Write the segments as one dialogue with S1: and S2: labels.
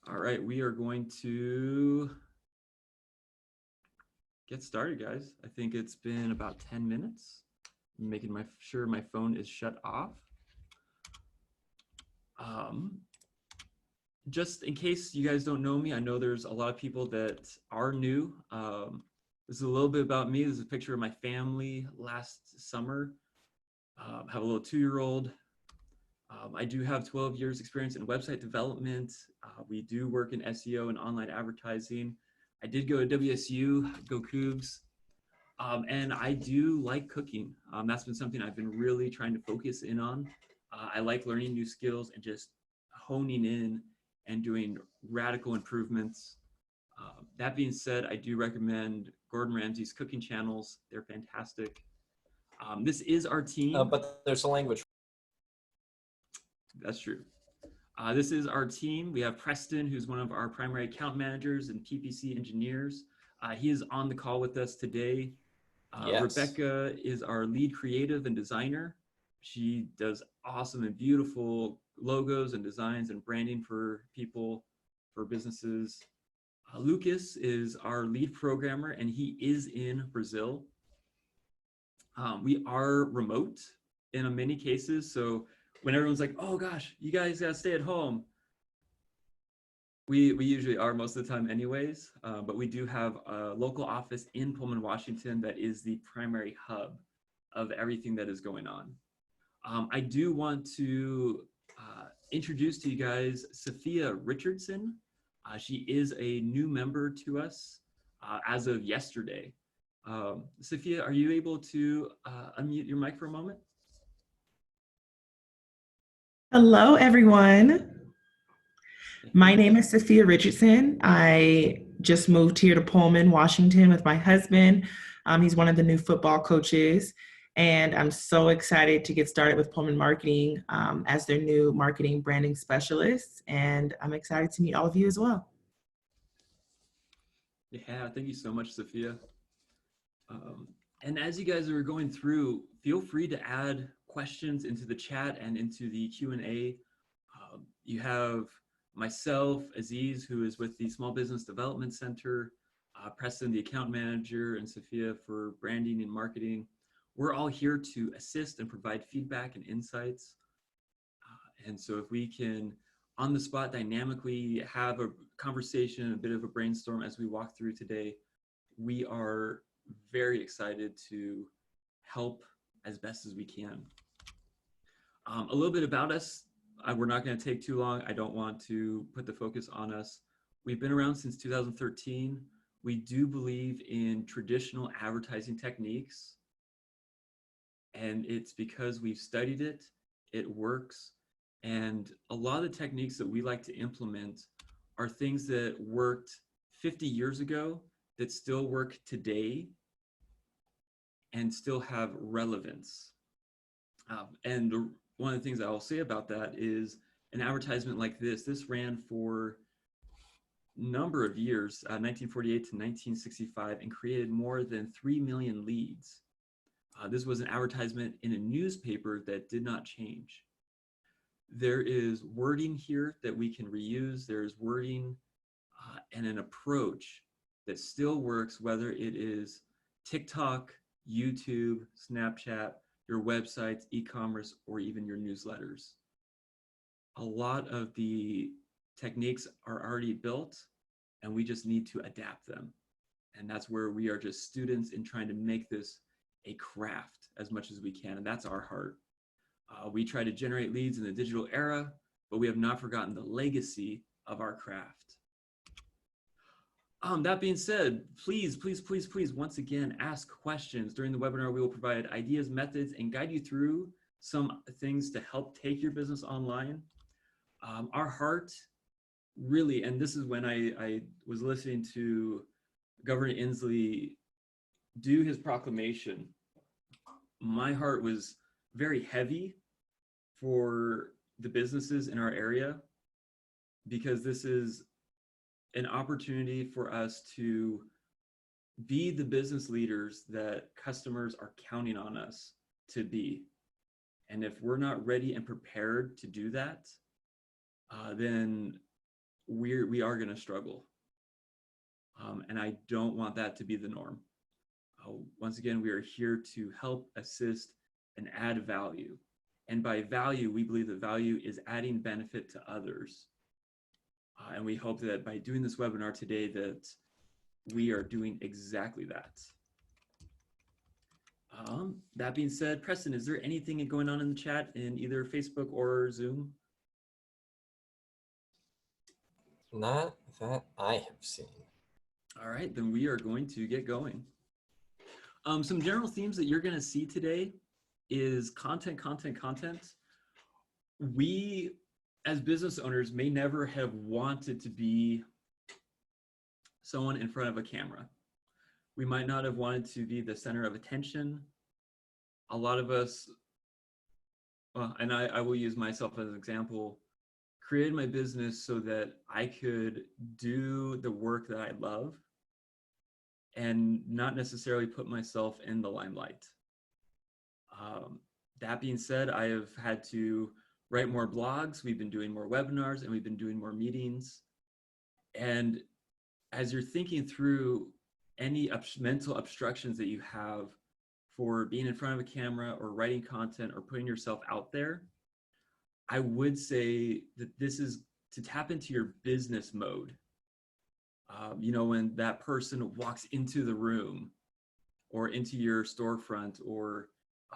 S1: All right, we are going to get started, guys. I think it's been about 10 minutes. I'm making sure my phone is shut off. Um, just in case you guys don't know me, I know there's a lot of people that are new. This is a little bit about me. This is a picture of my family last summer. I have a little 2-year-old. I do have 12 years experience in website development. We do work in SEO and online advertising. I did go to WSU, go Cougs, and I do like cooking. That's been something I've been really trying to focus in on. I like learning new skills and just honing in and doing radical improvements. That being said, I do recommend Gordon Ramsay's cooking channels. They're fantastic. This is our team.
S2: But there's a language.
S1: That's true. This is our team. We have Preston, who's one of our primary account managers and PPC engineers. He is on the call with us today.
S2: Yes.
S1: Rebecca is our lead creative and designer. She does awesome and beautiful logos and designs and branding for people, for businesses. Lucas is our lead programmer, and he is in Brazil. We are remote in many cases, so when everyone's like, oh gosh, you guys gotta stay at home, we usually are most of the time anyways, but we do have a local office in Pullman, Washington that is the primary hub of everything that is going on. I do want to introduce to you guys Sophia Richardson. She is a new member to us as of yesterday. Sophia, are you able to unmute your mic for a moment?
S3: Hello, everyone. My name is Sophia Richardson. I just moved here to Pullman, Washington with my husband. He's one of the new football coaches, and I'm so excited to get started with Pullman Marketing as their new marketing branding specialist, and I'm excited to meet all of you as well.
S1: Yeah, thank you so much, Sophia. And as you guys are going through, feel free to add questions into the chat and into the Q&A. You have myself, Aziz, who is with the Small Business Development Center, Preston, the account manager, and Sophia for branding and marketing. We're all here to assist and provide feedback and insights. And so if we can, on the spot, dynamically have a conversation, a bit of a brainstorm as we walk through today, we are very excited to help as best as we can. A little bit about us. We're not going to take too long. I don't want to put the focus on us. We've been around since 2013. We do believe in traditional advertising techniques, and it's because we've studied it, it works, and a lot of the techniques that we like to implement are things that worked 50 years ago that still work today and still have relevance. And one of the things I'll say about that is an advertisement like this ran for a number of years, 1948 to 1965, and created more than 3 million leads. This was an advertisement in a newspaper that did not change. There is wording here that we can reuse. There's wording and an approach that still works, whether it is TikTok, YouTube, Snapchat, your websites, e-commerce, or even your newsletters. A lot of the techniques are already built, and we just need to adapt them. And that's where we are just students in trying to make this a craft as much as we can, and that's our heart. We try to generate leads in the digital era, but we have not forgotten the legacy of our craft. That being said, please, once again, ask questions. During the webinar, we will provide ideas, methods, and guide you through some things to help take your business online. Our heart really, and this is when I was listening to Governor Inslee do his proclamation, my heart was very heavy for the businesses in our area, because this is an opportunity for us to be the business leaders that customers are counting on us to be. And if we're not ready and prepared to do that, then we are going to struggle. And I don't want that to be the norm. Once again, we are here to help, assist, and add value. And by value, we believe that value is adding benefit to others. And we hope that by doing this webinar today that we are doing exactly that. That being said, Preston, is there anything going on in the chat in either Facebook or Zoom?
S2: Not that I have seen.
S1: All right, then we are going to get going. Some general themes that you're going to see today is content. We, as business owners, may never have wanted to be someone in front of a camera. We might not have wanted to be the center of attention. A lot of us, and I will use myself as an example, created my business so that I could do the work that I love and not necessarily put myself in the limelight. That being said, I have had to write more blogs, we've been doing more webinars, and we've been doing more meetings. And as you're thinking through any mental obstructions that you have for being in front of a camera or writing content or putting yourself out there, I would say that this is to tap into your business mode. You know, when that person walks into the room or into your storefront, or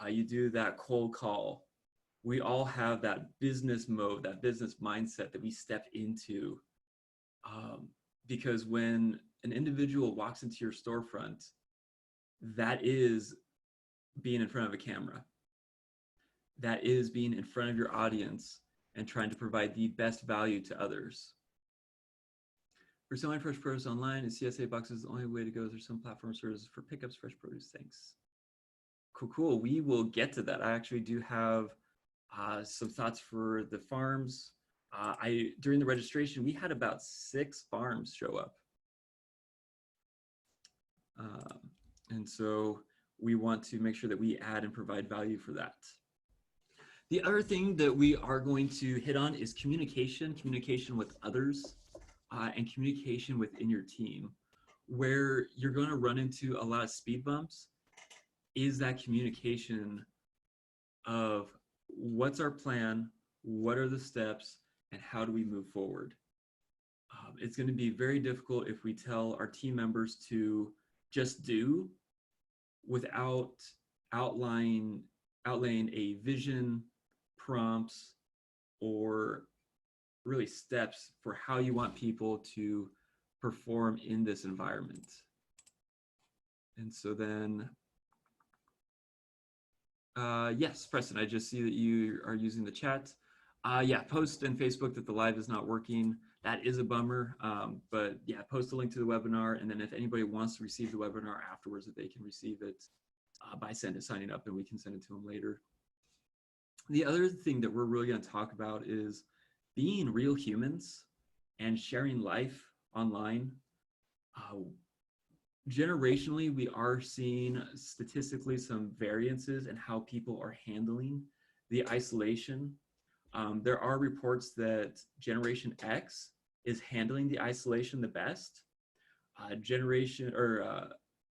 S1: you do that cold call, we all have that business mode, that business mindset that we step into. Because when an individual walks into your storefront, that is being in front of a camera. That is being in front of your audience and trying to provide the best value to others. For selling fresh produce online, is CSA boxes the only way to go? Is there some platform services for pickups fresh produce? Thanks. Cool. We will get to that. I actually do have some thoughts for the farms. During the registration, we had about 6 farms show up. And so we want to make sure that we add and provide value for that. The other thing that we are going to hit on is communication with others, and communication within your team. Where you're going to run into a lot of speed bumps is that communication of what's our plan, what are the steps, and how do we move forward. It's going to be very difficult if we tell our team members to just do without outlaying a vision, prompts, or really steps for how you want people to perform in this environment. And so then, yes, Preston, I just see that you are using the chat. Yeah, post in Facebook that the live is not working. That is a bummer, but yeah, post a link to the webinar, and then if anybody wants to receive the webinar afterwards, that they can receive it by signing up, and we can send it to them later. The other thing that we're really going to talk about is being real humans and sharing life online. Generationally, we are seeing statistically some variances in how people are handling the isolation. There are reports that Generation X is handling the isolation the best.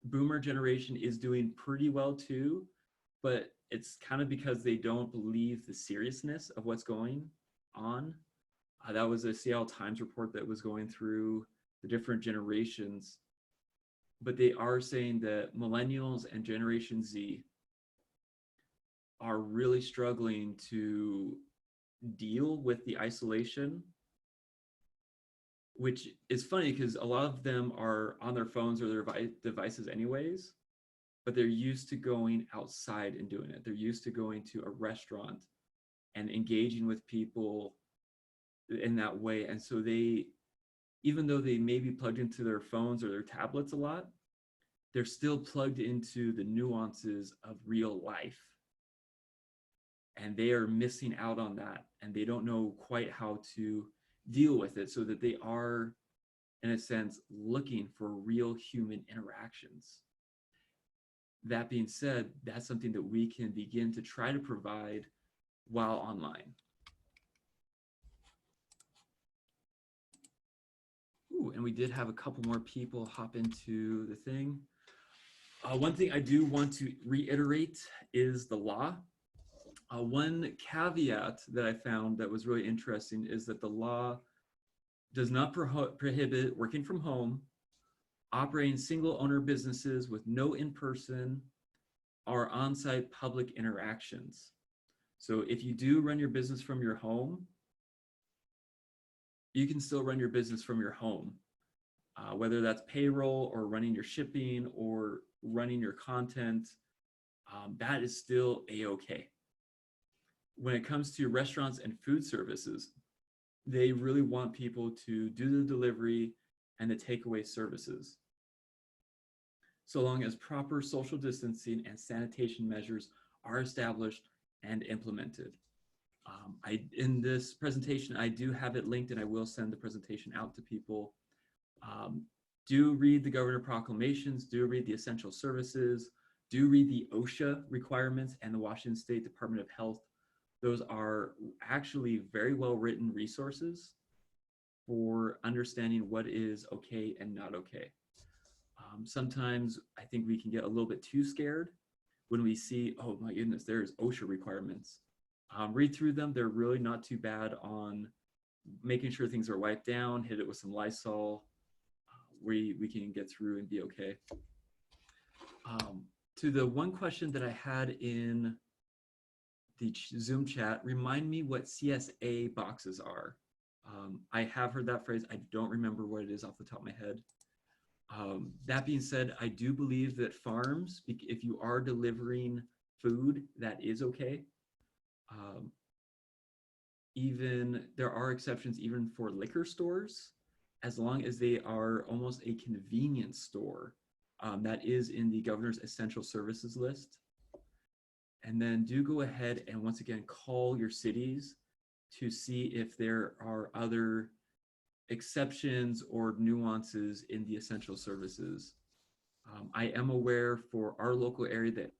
S1: Boomer generation is doing pretty well too, but it's kind of because they don't believe the seriousness of what's going on. That was a Seattle Times report that was going through the different generations, but they are saying that millennials and Generation Z are really struggling to deal with the isolation, which is funny because a lot of them are on their phones or their devices anyways, but they're used to going outside and doing it. They're used to going to a restaurant and engaging with people in that way. And so they, even though they may be plugged into their phones or their tablets a lot, they're still plugged into the nuances of real life. And they are missing out on that. And they don't know quite how to deal with it, so that they are, in a sense, looking for real human interactions. That being said, that's something that we can begin to try to provide while online. Ooh, and we did have a couple more people hop into the thing. One thing I do want to reiterate is the law. One caveat that I found that was really interesting is that the law does not prohibit working from home, operating single owner businesses with no in-person or on-site public interactions. So if you do run your business from your home, you can still run your business from your home, whether that's payroll or running your shipping or running your content, that is still a-okay. When it comes to restaurants and food services, they really want people to do the delivery and the takeaway services, so long as proper social distancing and sanitation measures are established and implemented. In this presentation, I do have it linked, and I will send the presentation out to people. Do read the governor proclamations, do read the essential services, do read the OSHA requirements and the Washington State Department of Health. Those are actually very well written resources for understanding what is okay and not okay. Sometimes I think we can get a little bit too scared when we see, oh my goodness, there's OSHA requirements. Read through them. They're really not too bad on making sure things are wiped down, hit it with some Lysol. We can get through and be okay. To the one question that I had in the Zoom chat, remind me what CSA boxes are. I have heard that phrase. I don't remember what it is off the top of my head. That being said, I do believe that farms, if you are delivering food, that is okay. Even there are exceptions even for liquor stores, as long as they are almost a convenience store. That is in the governor's essential services list. And then do go ahead and once again call your cities to see if there are other exceptions or nuances in the essential services. I am aware for our local area that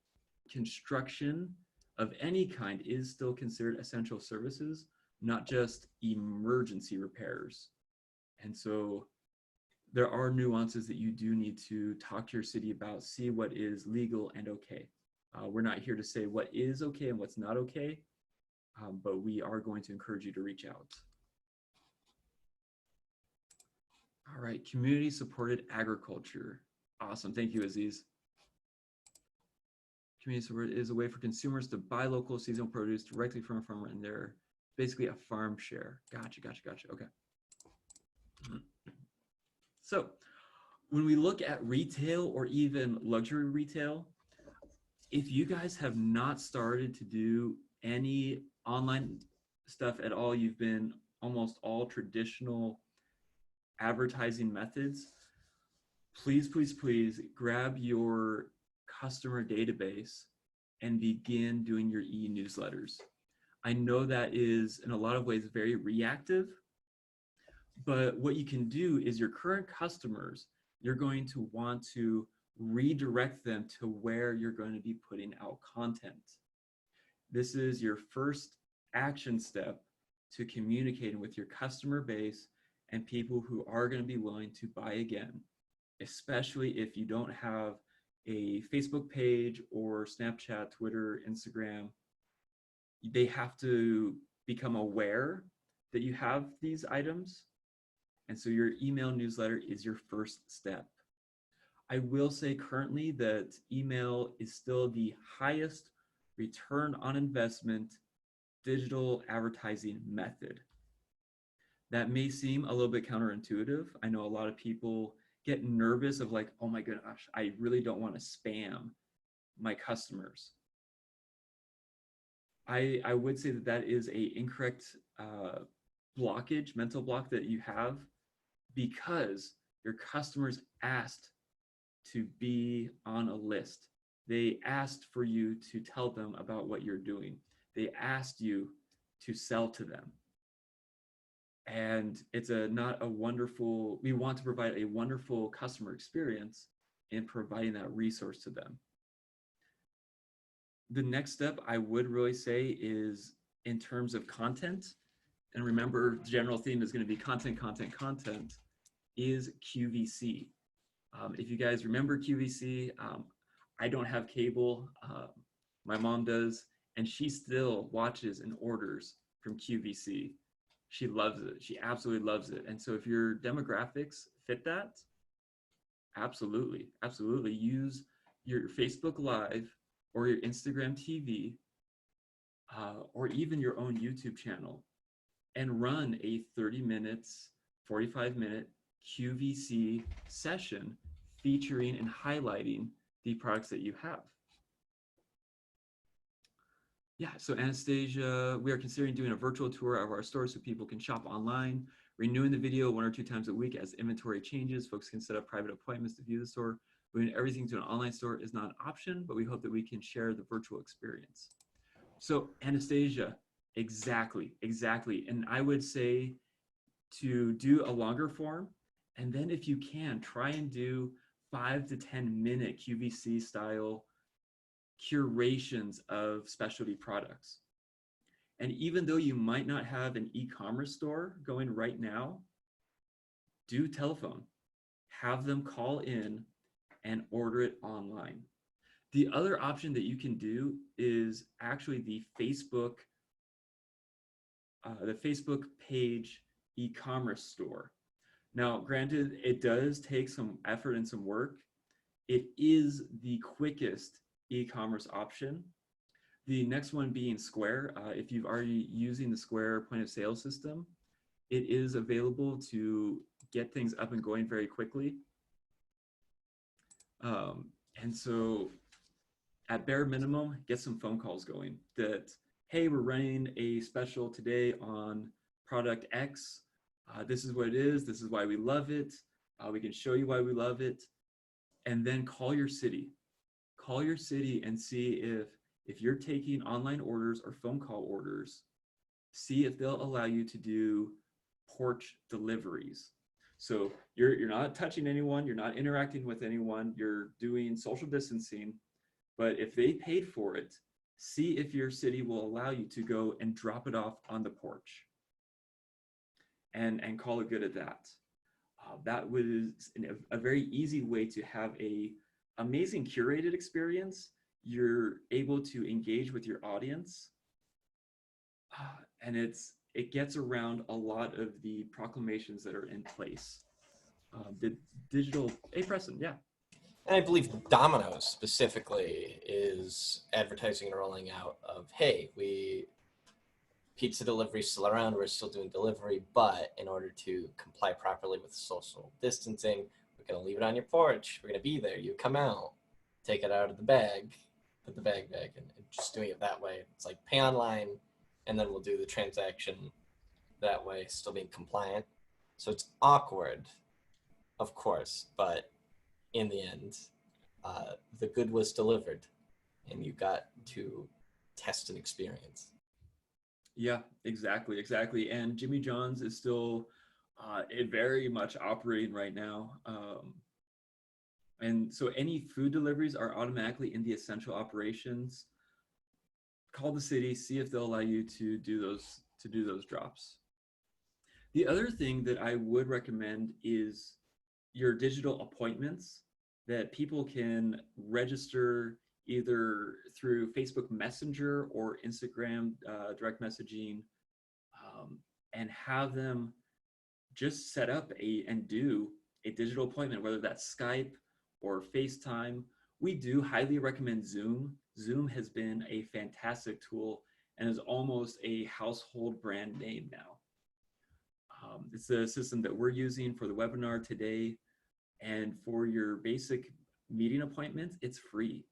S1: construction of any kind is still considered essential services, not just emergency repairs. And so there are nuances that you do need to talk to your city about, see what is legal and okay. We're not here to say what is okay and what's not okay, but we are going to encourage you to reach out. All right, community supported agriculture. Awesome, thank you, Aziz. Community support is a way for consumers to buy local seasonal produce directly from a farmer, and they're basically a farm share. Gotcha, okay. So when we look at retail or even luxury retail, if you guys have not started to do any online stuff at all, you've been almost all traditional advertising methods, please grab your customer database and begin doing your e-newsletters. I know that is in a lot of ways very reactive, but what you can do is your current customers, you're going to want to redirect them to where you're going to be putting out content. This is your first action step to communicating with your customer base and people who are going to be willing to buy again, especially if you don't have a Facebook page or Snapchat, Twitter, Instagram. They have to become aware that you have these items. And so your email newsletter is your first step. I will say currently that email is still the highest return on investment digital advertising method. That may seem a little bit counterintuitive. I know a lot of people get nervous of like, oh my gosh, I really don't want to spam my customers. I would say that that is a incorrect blockage, mental block that you have, because your customers asked to be on a list. They asked for you to tell them about what you're doing. They asked you to sell to them. And it's not a wonderful, we want to provide a wonderful customer experience in providing that resource to them. The next step I would really say is in terms of content. And remember, the general theme is going to be content. is QVC. If you guys remember QVC, I don't have cable. My mom does, and she still watches and orders from QVC. She loves it. She absolutely loves it. And so if your demographics fit that, absolutely, absolutely use your Facebook Live or your Instagram TV, or even your own YouTube channel, and run a 30 minutes, 45-minute QVC session featuring and highlighting the products that you have. Yeah, so Anastasia, we are considering doing a virtual tour of our store so people can shop online, renewing the video 1 or 2 times a week as inventory changes. Folks can set up private appointments to view the store. Moving everything to an online store is not an option, but we hope that we can share the virtual experience. So Anastasia, exactly. And I would say to do a longer form, and then if you can, try and do 5 to 10 minute QVC style curations of specialty products. And even though you might not have an e-commerce store going right now, do telephone. Have them call in and order it online. The other option that you can do is actually the Facebook page e-commerce store. Now, granted, it does take some effort and some work. It is the quickest e-commerce option. The next one being Square. If you've already using the Square point of sale system, it is available to get things up and going very quickly. And so at bare minimum, get some phone calls going that, hey, we're running a special today on product X. This is what it is. This is why we love it. We can show you why we love it. And then call your city. Call your city and see if you're taking online orders or phone call orders, see if they'll allow you to do porch deliveries. So you're not touching anyone, you're not interacting with anyone, you're doing social distancing, but if they paid for it, see if your city will allow you to go and drop it off on the porch and call it good at that. That was a very easy way to have a amazing curated experience. You're able to engage with your audience, and it gets around a lot of the proclamations that are in place. The digital, hey Preston, yeah.
S2: And I believe Domino's specifically is advertising and rolling out of, hey, pizza delivery is still around, we're still doing delivery, but in order to comply properly with social distancing, we're gonna leave it on your porch, we're gonna be there, you come out, take it out of the bag, put the bag back, and just doing it that way. It's like pay online, and then we'll do the transaction that way, still being compliant. So it's awkward, of course, but in the end, the good was delivered, and you got to test and experience.
S1: Yeah, exactly. And Jimmy John's is still very much operating right now. And so any food deliveries are automatically in the essential operations. Call the city, see if they'll allow you to do those drops. The other thing that I would recommend is your digital appointments that people can register either through Facebook Messenger or Instagram direct messaging, and have them just set up and do a digital appointment, whether that's Skype or FaceTime. We do highly recommend Zoom. Zoom has been a fantastic tool and is almost a household brand name now. It's the system that we're using for the webinar today. And for your basic meeting appointments, it's free.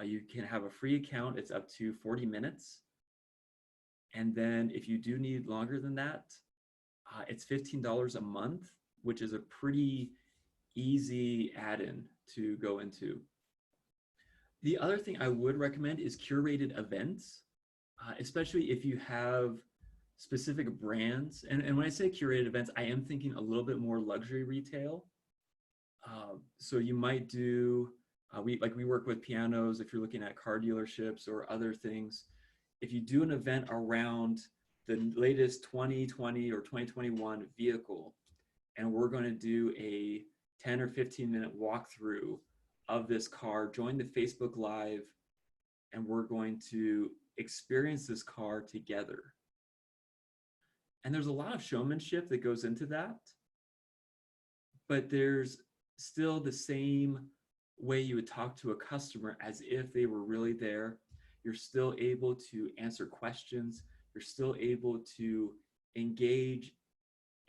S1: You can have a free account. It's up to 40 minutes. And then if you do need longer than that, it's $15 a month, which is a pretty easy add-in to go into. The other thing I would recommend is curated events, especially if you have specific brands. And when I say curated events, I am thinking a little bit more luxury retail. So you might do, we work with pianos if you're looking at car dealerships or other things. If you do an event around the latest 2020 or 2021 vehicle, and we're going to do a 10 or 15-minute walkthrough of this car. Join the Facebook Live, and we're going to experience this car together. And there's a lot of showmanship that goes into that, but there's still the same way you would talk to a customer as if they were really there. You're still able to answer questions. You're still able to engage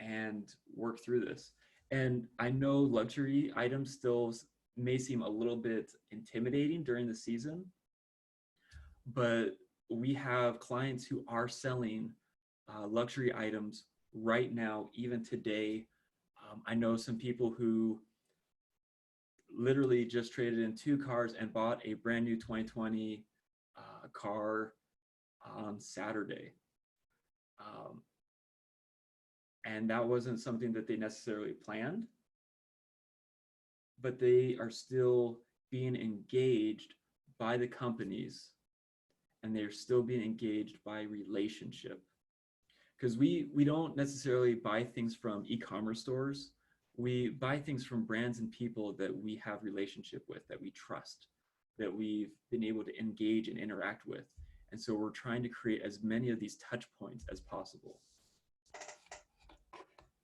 S1: and work through this. And I know luxury items still may seem a little bit intimidating during the season, but we have clients who are selling luxury items right now, even today. I know some people who literally just traded in 2 cars and bought a brand new 2020 car on Saturday. And that wasn't something that they necessarily planned, but they are still being engaged by the companies, and they're still being engaged by relationship. Because we don't necessarily buy things from e-commerce stores. We buy things from brands and people that we have relationship with, that we trust, that we've been able to engage and interact with. And so we're trying to create as many of these touch points as possible.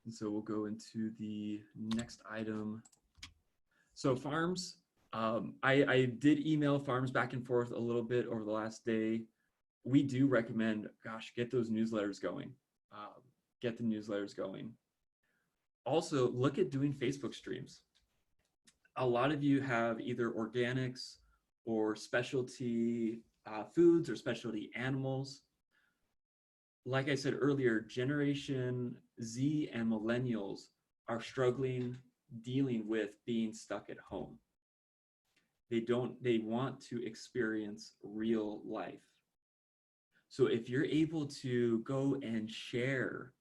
S1: And so we'll go into the next item. So farms, I did email farms back and forth a little bit over the last day. We do recommend, gosh, get those newsletters going. Get the newsletters going. Also, look at doing Facebook streams. A lot of you have either organics or specialty foods or specialty animals. Like I said earlier, Generation Z and millennials are struggling dealing with being stuck at home. They want to experience real life. So if you're able to go and share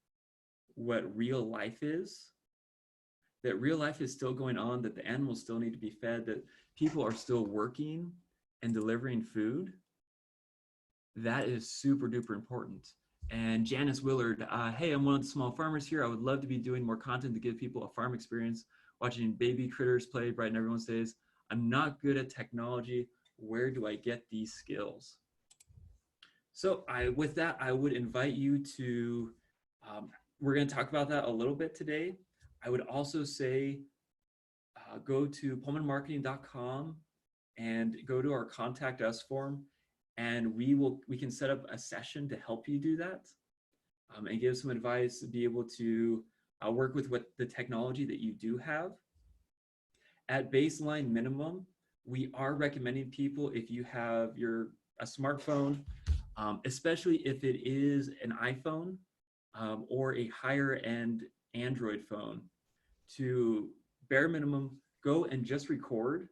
S1: what real life is, that real life is still going on, that the animals still need to be fed, that people are still working and delivering food, that is super duper important. And Janice Willard, hey, I'm one of the small farmers here. I would love to be doing more content to give people a farm experience, watching baby critters play, brighten everyone's days. I'm not good at technology. Where do I get these skills? So with that, I would invite you to, we're going to talk about that a little bit today. I would also say go to pullmanmarketing.com and go to our contact us form, and we can set up a session to help you do that and give some advice to be able to work with what the technology that you do have. At baseline minimum, we are recommending people, if you have a smartphone, especially if it is an iPhone or a higher end Android phone, to bare minimum go and just record.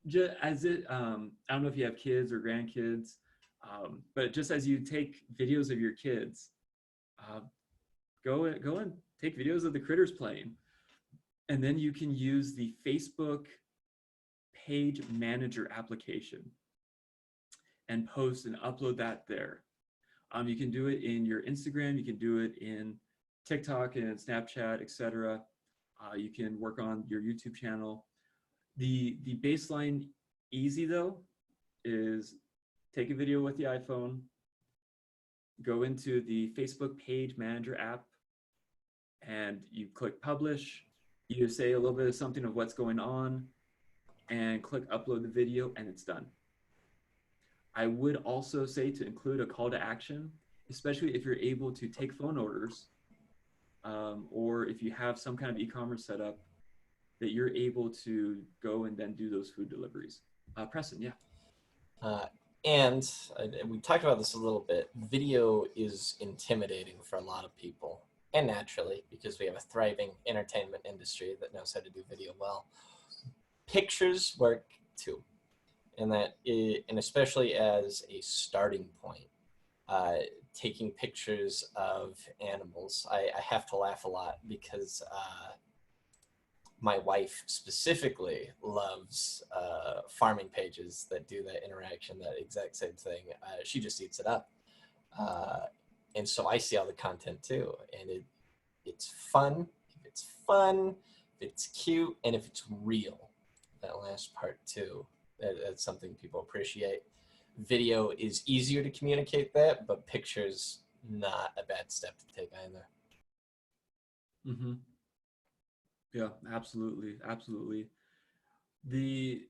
S1: Just as it, I don't know if you have kids or grandkids, but just as you take videos of your kids, go and take videos of the critters playing. And then you can use the Facebook page manager application and post and upload that there. You can do it in your Instagram, you can do it in TikTok and Snapchat, etc. You can work on your YouTube channel. The baseline easy though is take a video with the iPhone, go into the Facebook page manager app, and you click publish. You say a little bit of something of what's going on and click upload the video, and it's done. I would also say to include a call to action, especially if you're able to take phone orders or if you have some kind of e-commerce setup, that you're able to go and then do those food deliveries. Preston, yeah.
S2: And we talked about this a little bit. Video is intimidating for a lot of people, and naturally, because we have a thriving entertainment industry that knows how to do video well. Pictures work too, and especially as a starting point. Taking pictures of animals, I have to laugh a lot because my wife specifically loves farming pages that do that interaction, that exact same thing. She just eats it up. And so I see all the content too. And it's fun. If it's fun, if it's cute, and if it's real. That last part too, that's something people appreciate. Video is easier to communicate that, but pictures, not a bad step to take either.
S1: Mm-hmm. Yeah, absolutely, absolutely. The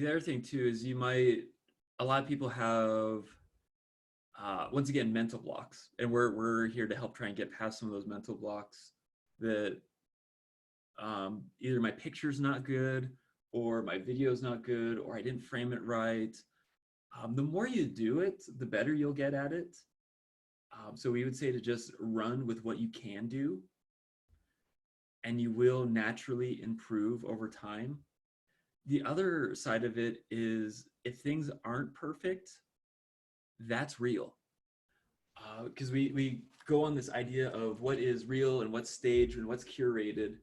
S1: other thing too is a lot of people have once again mental blocks, and we're here to help try and get past some of those mental blocks that either my picture's not good, or my video's not good, or I didn't frame it right. The more you do it, the better you'll get at it. So we would say to just run with what you can do, and you will naturally improve over time. The other side of it is if things aren't perfect, that's real. Because we go on this idea of what is real and what's staged and what's curated.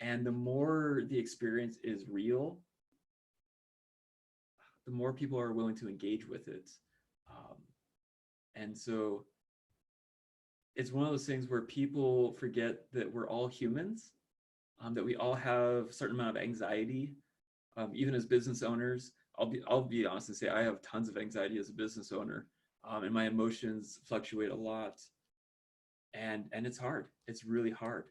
S1: And the more the experience is real, the more people are willing to engage with it. And so it's one of those things where people forget that we're all humans, that we all have a certain amount of anxiety. Even as business owners, I'll be honest and say I have tons of anxiety as a business owner, and my emotions fluctuate a lot, and it's hard. It's really hard.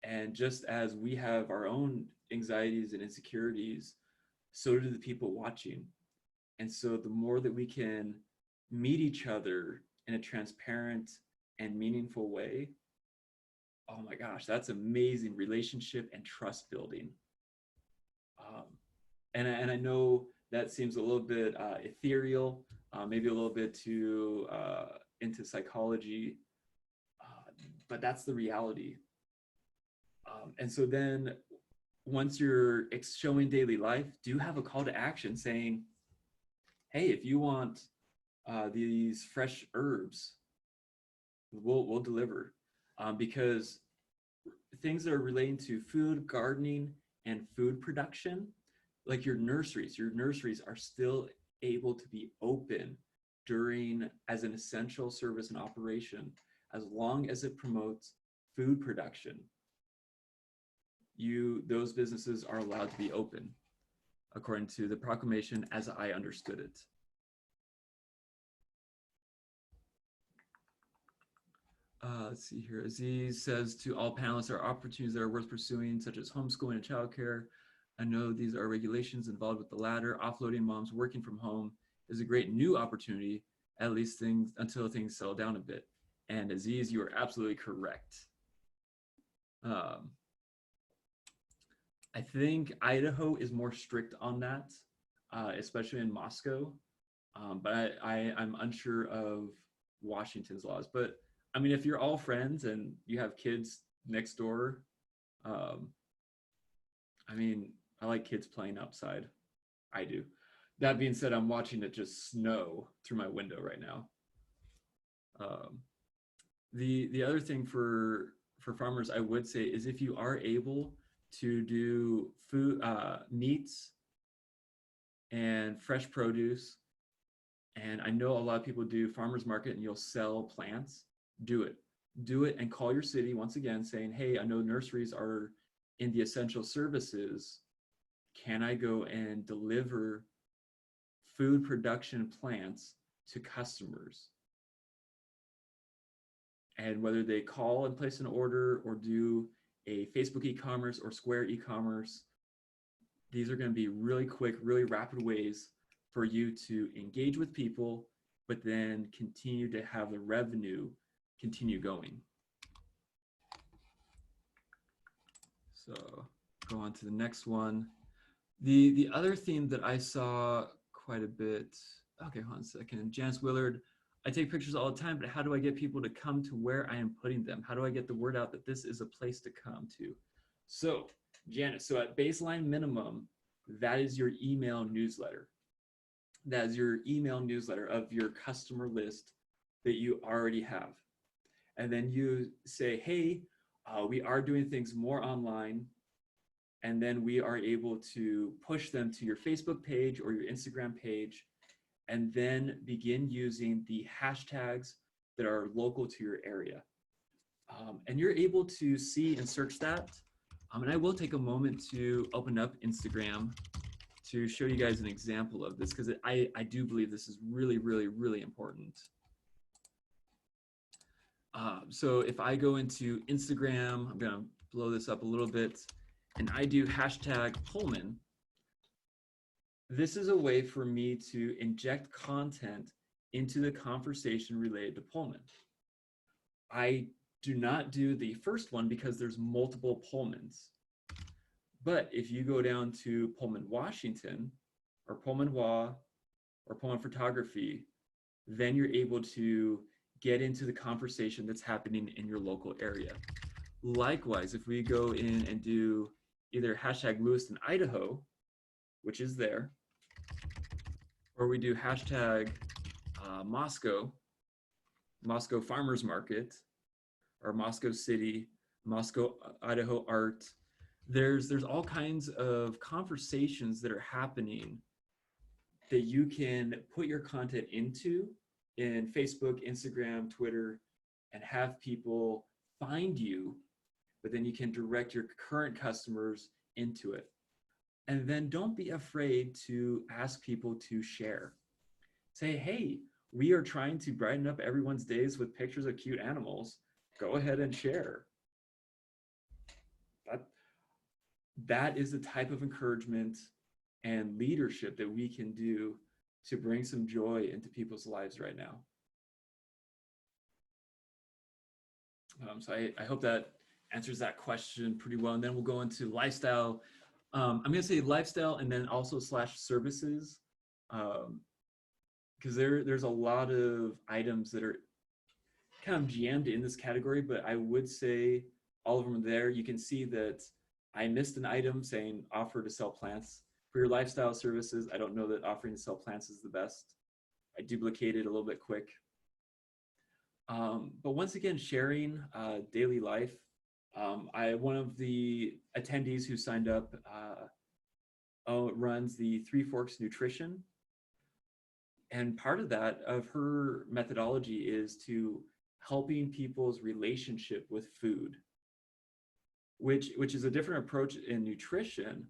S1: And just as we have our own anxieties and insecurities, so do the people watching. And so the more that we can meet each other in a transparent and meaningful way, oh my gosh, that's amazing relationship and trust building. And I know that seems a little bit ethereal, maybe a little bit too into psychology, but that's the reality. And so then once you're showing daily life, do have a call to action saying, hey, if you want these fresh herbs, we'll deliver. Because things that are relating to food, gardening, and food production, like your nurseries are still able to be open as an essential service and operation, as long as it promotes food production. Those businesses are allowed to be open, according to the proclamation as I understood it. Let's see here. Aziz says, to all panelists, there are opportunities that are worth pursuing, such as homeschooling and childcare. I know these are regulations involved with the latter. Offloading moms working from home is a great new opportunity, at least until things settle down a bit. And Aziz, you are absolutely correct. I think Idaho is more strict on that, especially in Moscow. But I'm unsure of Washington's laws. But I mean, if you're all friends and you have kids next door, I mean, I like kids playing outside. I do. That being said, I'm watching it just snow through my window right now. The other thing for farmers, I would say, is if you are able to do food, meats and fresh produce, and I know a lot of people do farmers market and you'll sell plants, do it and call your city once again saying, hey, I know nurseries are in the essential services. Can I go and deliver food production plants to customers? And whether they call and place an order or do a Facebook e-commerce or Square e-commerce, these are going to be really quick, really rapid ways for you to engage with people, but then continue to have the revenue continue going. So go on to the next one. The other theme that I saw quite a bit, okay, hold on a second. Janice Willard, I take pictures all the time, but how do I get people to come to where I am putting them? How do I get the word out that this is a place to come to? So Janice, so at baseline minimum, that is your email newsletter. That is your email newsletter of your customer list that you already have. And then you say, hey, we are doing things more online. And then we are able to push them to your Facebook page or your Instagram page, and then begin using the hashtags that are local to your area. And you're able to see and search that. And I will take a moment to open up Instagram to show you guys an example of this, because I do believe this is really, really, really important. So if I go into Instagram, I'm gonna blow this up a little bit, and I do hashtag Pullman, this is a way for me to inject content into the conversation related to Pullman. I do not do the first one because there's multiple Pullmans. But if you go down to Pullman, Washington, or Pullman Wa, or Pullman Photography, then you're able to get into the conversation that's happening in your local area. Likewise, if we go in and do either hashtag Lewiston, Idaho, which is there, or we do hashtag Moscow Farmers Market, or Moscow City, Moscow, Idaho Art, there's all kinds of conversations that are happening that you can put your content into in Facebook, Instagram, Twitter, and have people find you, but then you can direct your current customers into it. And then don't be afraid to ask people to share. Say, hey, we are trying to brighten up everyone's days with pictures of cute animals. Go ahead and share. That is the type of encouragement and leadership that we can do to bring some joy into people's lives right now. So I hope that answers that question pretty well. And then we'll go into lifestyle. I'm going to say lifestyle and then also / services, because there's a lot of items that are kind of jammed in this category, but I would say all of them are there. You can see that I missed an item saying offer to sell plants. For your lifestyle services, I don't know that offering to sell plants is the best. I duplicated a little bit quick. But once again, sharing daily life. One of the attendees who signed up runs the Three Forks Nutrition. And part of that, of her methodology, is to helping people's relationship with food, which is a different approach in nutrition,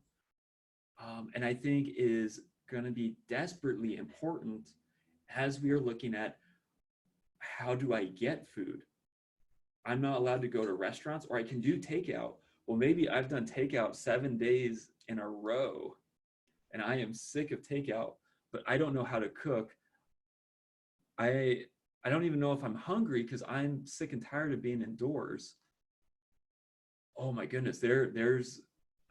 S1: and I think is going to be desperately important as we are looking at how do I get food. I'm not allowed to go to restaurants, or I can do takeout. Well, maybe I've done takeout 7 days in a row and I am sick of takeout, but I don't know how to cook. I don't even know if I'm hungry because I'm sick and tired of being indoors. Oh my goodness,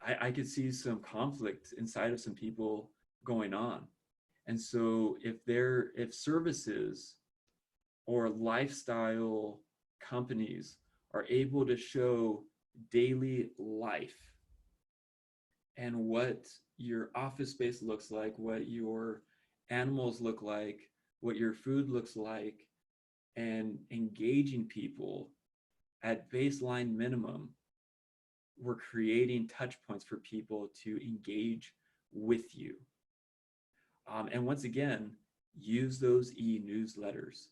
S1: I could see some conflict inside of some people going on. And so if services or lifestyle companies are able to show daily life and what your office space looks like, what your animals look like, what your food looks like, and engaging people at baseline minimum, we're creating touch points for people to engage with you. And once again, use those e-newsletters.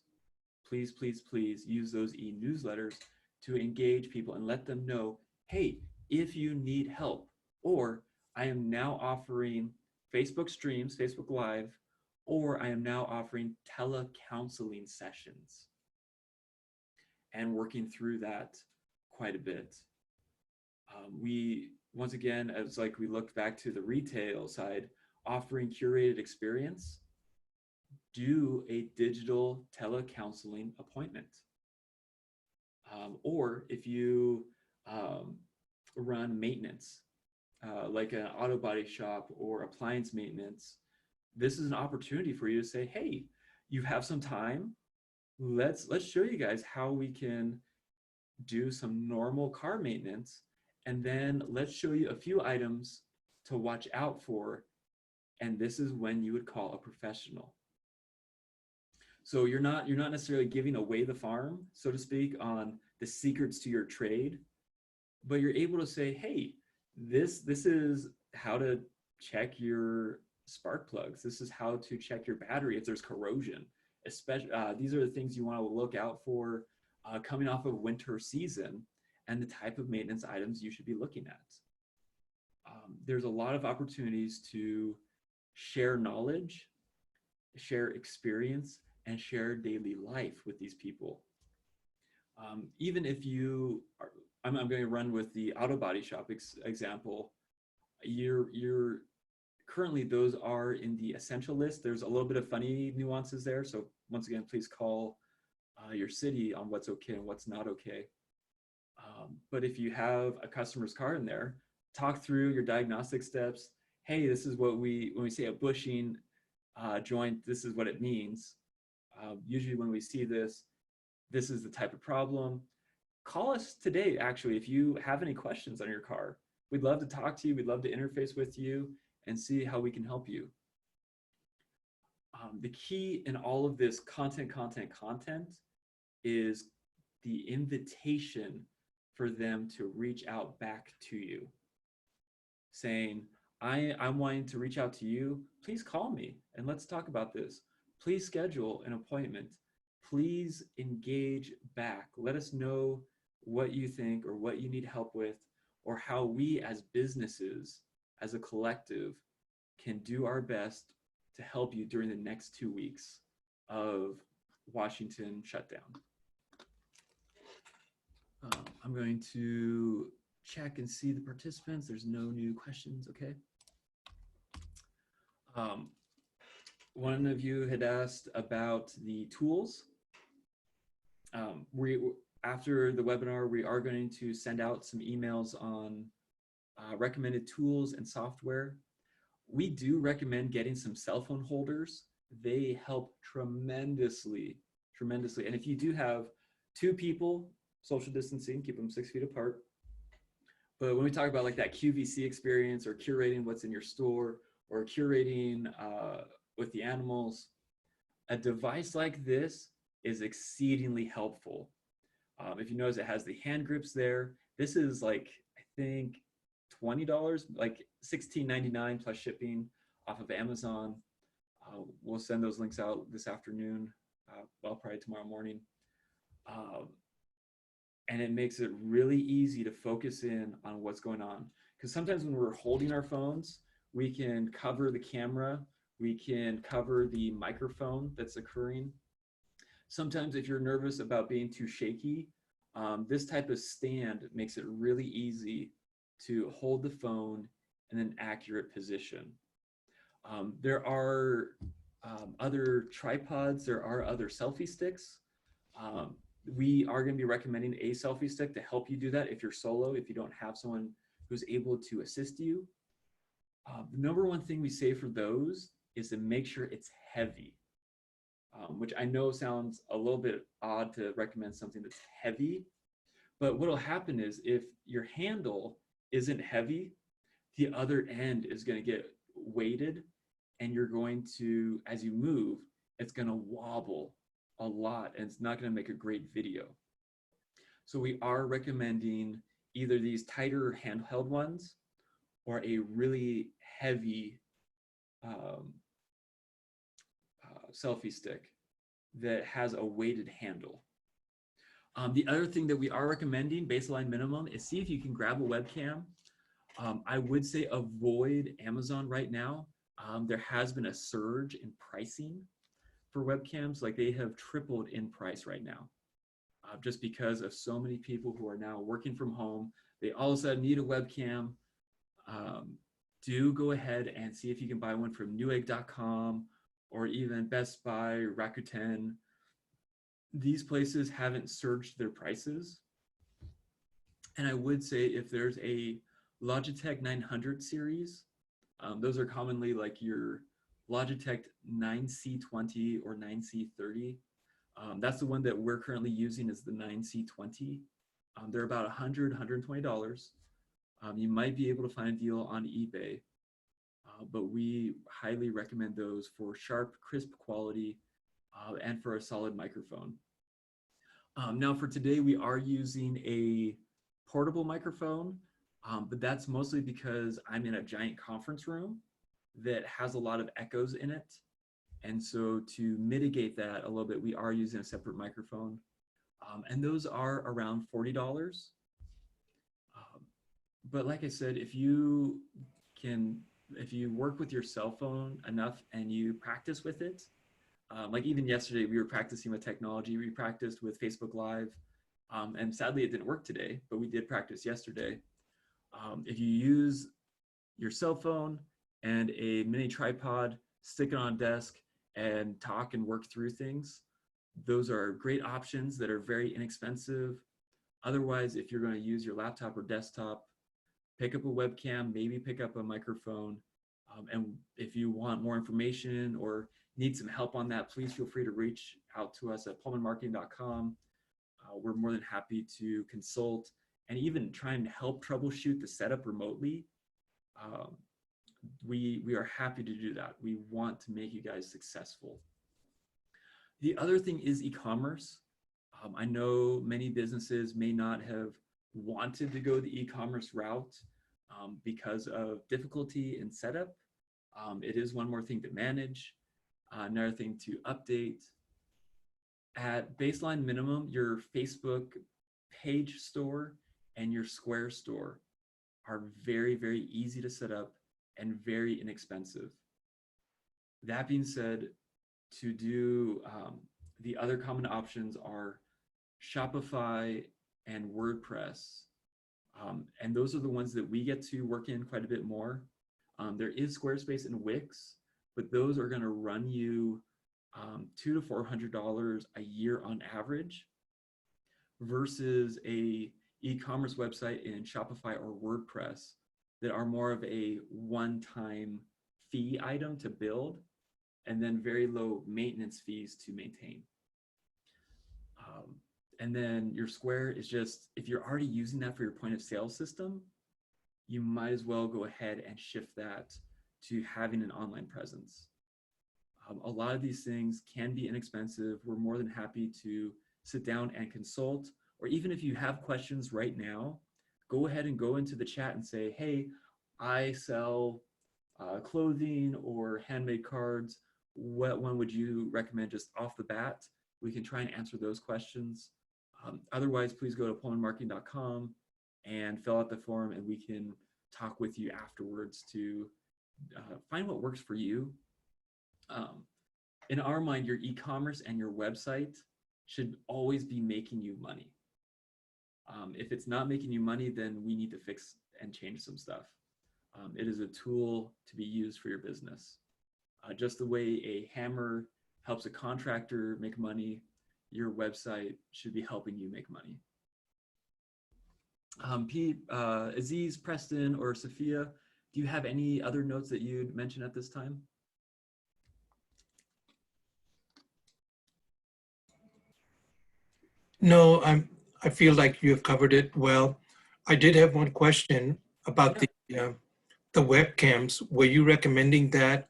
S1: Please, please, please use those e-newsletters to engage people and let them know, hey, if you need help, or I am now offering Facebook streams, Facebook Live, or I am now offering telecounseling sessions, and working through that quite a bit. Once again, as like we looked back to the retail side, offering curated experience, do a digital telecounseling appointment. Or if you run maintenance, like an auto body shop or appliance maintenance, this is an opportunity for you to say, hey, you have some time, let's show you guys how we can do some normal car maintenance, and then let's show you a few items to watch out for, and this is when you would call a professional. So you're not necessarily giving away the farm, so to speak, on the secrets to your trade, but you're able to say, hey, this is how to check your spark plugs. This is how to check your battery if there's corrosion. Especially, these are the things you want to look out for coming off of winter season and the type of maintenance items you should be looking at. There's a lot of opportunities to share knowledge, share experience, and share daily life with these people. Even if you are, I'm going to run with the auto body shop example. You're currently, those are in the essential list. There's a little bit of funny nuances there. So once again, please call your city on what's okay and what's not okay. But if you have a customer's car in there, talk through your diagnostic steps. Hey, this is what when we say a bushing joint, this is what it means. Usually when we see this, this is the type of problem. Call us today, actually, if you have any questions on your car. We'd love to talk to you. We'd love to interface with you and see how we can help you. The key in all of this content is the invitation for them to reach out back to you, saying, I'm wanting to reach out to you. Please call me and let's talk about this. Please schedule an appointment. Please engage back. Let us know what you think or what you need help with, or how we as businesses, as a collective, can do our best to help you during the next 2 weeks of Washington shutdown. I'm going to check and see the participants. There's no new questions, okay? One of you had asked about the tools. After the webinar, we are going to send out some emails on recommended tools and software. We do recommend getting some cell phone holders. They help tremendously. And if you do have 2 people, social distancing, keep them 6 feet apart. But when we talk about like that QVC experience, or curating what's in your store, or curating with the animals, a device like this is exceedingly helpful. If you notice, it has the hand grips there. This is like, I think, $20, like $16.99 plus shipping off of Amazon. We'll send those links out this afternoon, well, probably tomorrow morning. And it makes it really easy to focus in on what's going on. Because sometimes when we're holding our phones, we can cover the camera, we can cover the microphone that's occurring. Sometimes if you're nervous about being too shaky, this type of stand makes it really easy to hold the phone in an accurate position. There are other tripods, there are other selfie sticks. We are going to be recommending a selfie stick to help you do that if you're solo, if you don't have someone who's able to assist you. The number one thing we say for those is to make sure it's heavy, which I know sounds a little bit odd to recommend something that's heavy, but what'll happen is if your handle isn't heavy, the other end is going to get weighted, and you're going to, as you move, it's going to wobble a lot, and it's not going to make a great video. So we are recommending either these tighter handheld ones or a really heavy selfie stick that has a weighted handle. The other thing that we are recommending, baseline minimum, is see if you can grab a webcam. I would say avoid Amazon right now. There has been a surge in pricing for webcams. Like, they have tripled in price right now, just because of so many people who are now working from home. They all of a sudden need a webcam. Do go ahead and see if you can buy one from newegg.com or even Best Buy, Rakuten. These places haven't surged their prices. And I would say if there's a Logitech 900 series, those are commonly like your Logitech 9C20 or 9C30. That's the one that we're currently using, is the 9C20. They're about $100, $120. You might be able to find a deal on eBay, but we highly recommend those for sharp, crisp quality and for a solid microphone. Now for today, we are using a portable microphone, but that's mostly because I'm in a giant conference room that has a lot of echoes in it. And so to mitigate that a little bit, we are using a separate microphone. And those are around $40. But like I said, if you work with your cell phone enough and you practice with it, like even yesterday, we were practicing with technology. We practiced with Facebook Live, and sadly it didn't work today, but we did practice yesterday. If you use your cell phone and a mini tripod, stick it on a desk and talk and work through things, those are great options that are very inexpensive. Otherwise, if you're going to use your laptop or desktop, pick up a webcam, maybe pick up a microphone. And if you want more information or need some help on that, please feel free to reach out to us at pullmanmarketing.com. We're more than happy to consult and even try and help troubleshoot the setup remotely. We are happy to do that. We want to make you guys successful. The other thing is e-commerce. I know many businesses may not have wanted to go the e-commerce route because of difficulty in setup. It is one more thing to manage, another thing to update. At baseline minimum, your Facebook page store and your Square store are very, very easy to set up and very inexpensive. That being said, to do the other common options are Shopify and WordPress. And those are the ones that we get to work in quite a bit more. There is Squarespace and Wix, but those are going to run you $200 to $400 a year on average, versus a e-commerce website in Shopify or WordPress that are more of a one-time fee item to build and then very low maintenance fees to maintain. And then your Square is just, if you're already using that for your point of sale system, you might as well go ahead and shift that to having an online presence. A lot of these things can be inexpensive. We're more than happy to sit down and consult, or even if you have questions right now, go ahead and go into the chat and say, hey, I sell clothing or handmade cards. What one would you recommend just off the bat? We can try and answer those questions. Otherwise, please go to pullmanmarketing.com and fill out the form, and we can talk with you afterwards to find what works for you. In our mind, your e-commerce and your website should always be making you money. If it's not making you money, then we need to fix and change some stuff. It is a tool to be used for your business. Just the way a hammer helps a contractor make money, your website should be helping you make money. Pete, Aziz, Preston, or Sophia, do you have any other notes that you'd mention at this time?
S4: No, I feel like you have covered it well. I did have one question about the webcams. Were you recommending that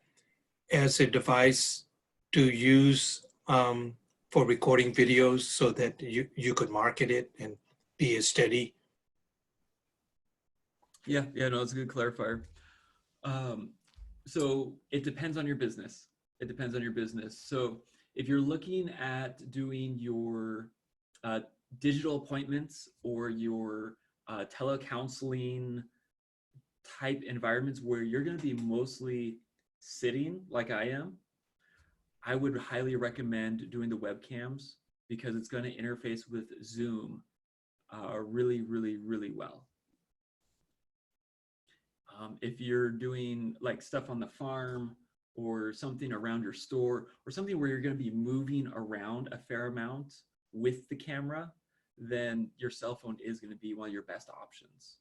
S4: as a device to use for recording videos so that you could market it and be a steady?
S1: Yeah, no, it's a good clarifier. So it depends on your business. It depends on your business. So if you're looking at doing your digital appointments or your telecounseling type environments where you're going to be mostly sitting like I am, I would highly recommend doing the webcams because it's going to interface with Zoom really, really, really well. If you're doing like stuff on the farm or something around your store or something where you're going to be moving around a fair amount with the camera, then your cell phone is going to be one of your best options.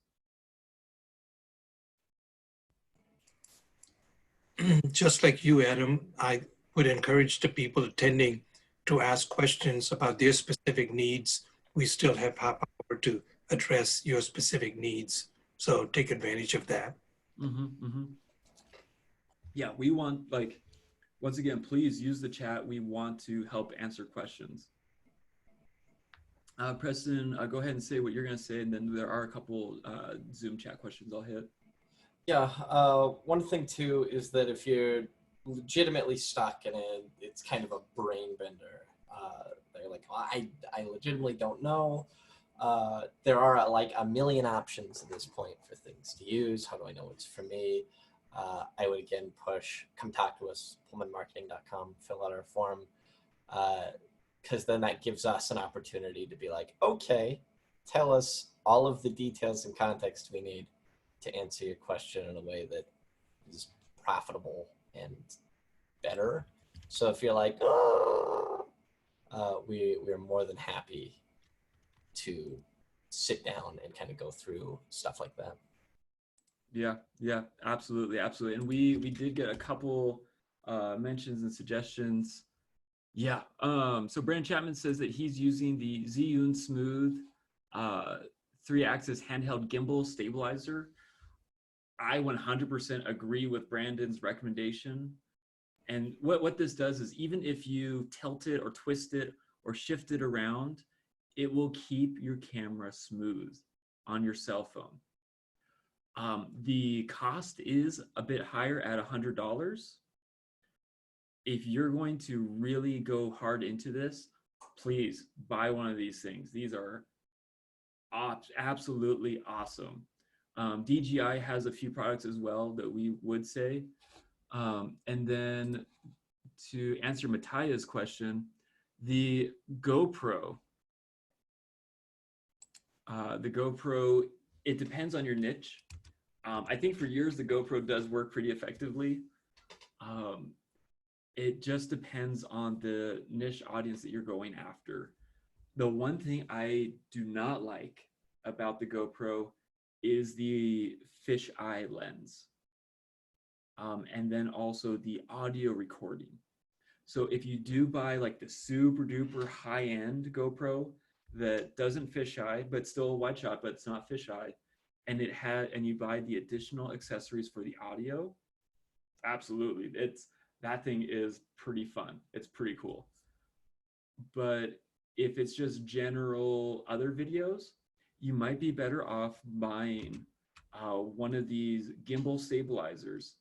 S4: Just like you, Adam, I would encourage the people attending to ask questions about their specific needs. We still have half hour to address your specific needs, so take advantage of that.
S1: Yeah, we want, like, once again, please use the chat. We want to help answer questions. Preston, go ahead and say what you're going to say, and then there are a couple Zoom chat questions I'll hit.
S2: Yeah, one thing too is that if you're legitimately stuck and it's kind of a brain bender, they're like, well, I legitimately don't know. There are like a million options at this point for things to use. How do I know what's for me? I would again push, come talk to us, pullmanmarketing.com, fill out our form, because then that gives us an opportunity to be like, okay, tell us all of the details and context we need to answer your question in a way that is profitable and better. So if you're like, oh, we're more than happy to sit down and kind of go through stuff like that.
S1: Yeah, absolutely. And we did get a couple mentions and suggestions. Yeah. So Brandon Chapman says that he's using the Zhiyun Smooth 3-axis handheld gimbal stabilizer. I 100% agree with Brandon's recommendation. And what this does is, even if you tilt it or twist it or shift it around, it will keep your camera smooth on your cell phone. The cost is a bit higher at $100. If you're going to really go hard into this, please buy one of these things. These are absolutely awesome. DJI has a few products as well that we would say. And then to answer Mataya's question, the GoPro, it depends on your niche. I think for years, the GoPro does work pretty effectively. It just depends on the niche audience that you're going after. The one thing I do not like about the GoPro is the fisheye lens. And then also the audio recording. So if you do buy like the super duper high end GoPro that doesn't fisheye, but still a wide shot, but it's not fisheye, and you buy the additional accessories for the audio, absolutely, that thing is pretty fun. It's pretty cool. But if it's just general other videos, you might be better off buying one of these gimbal stabilizers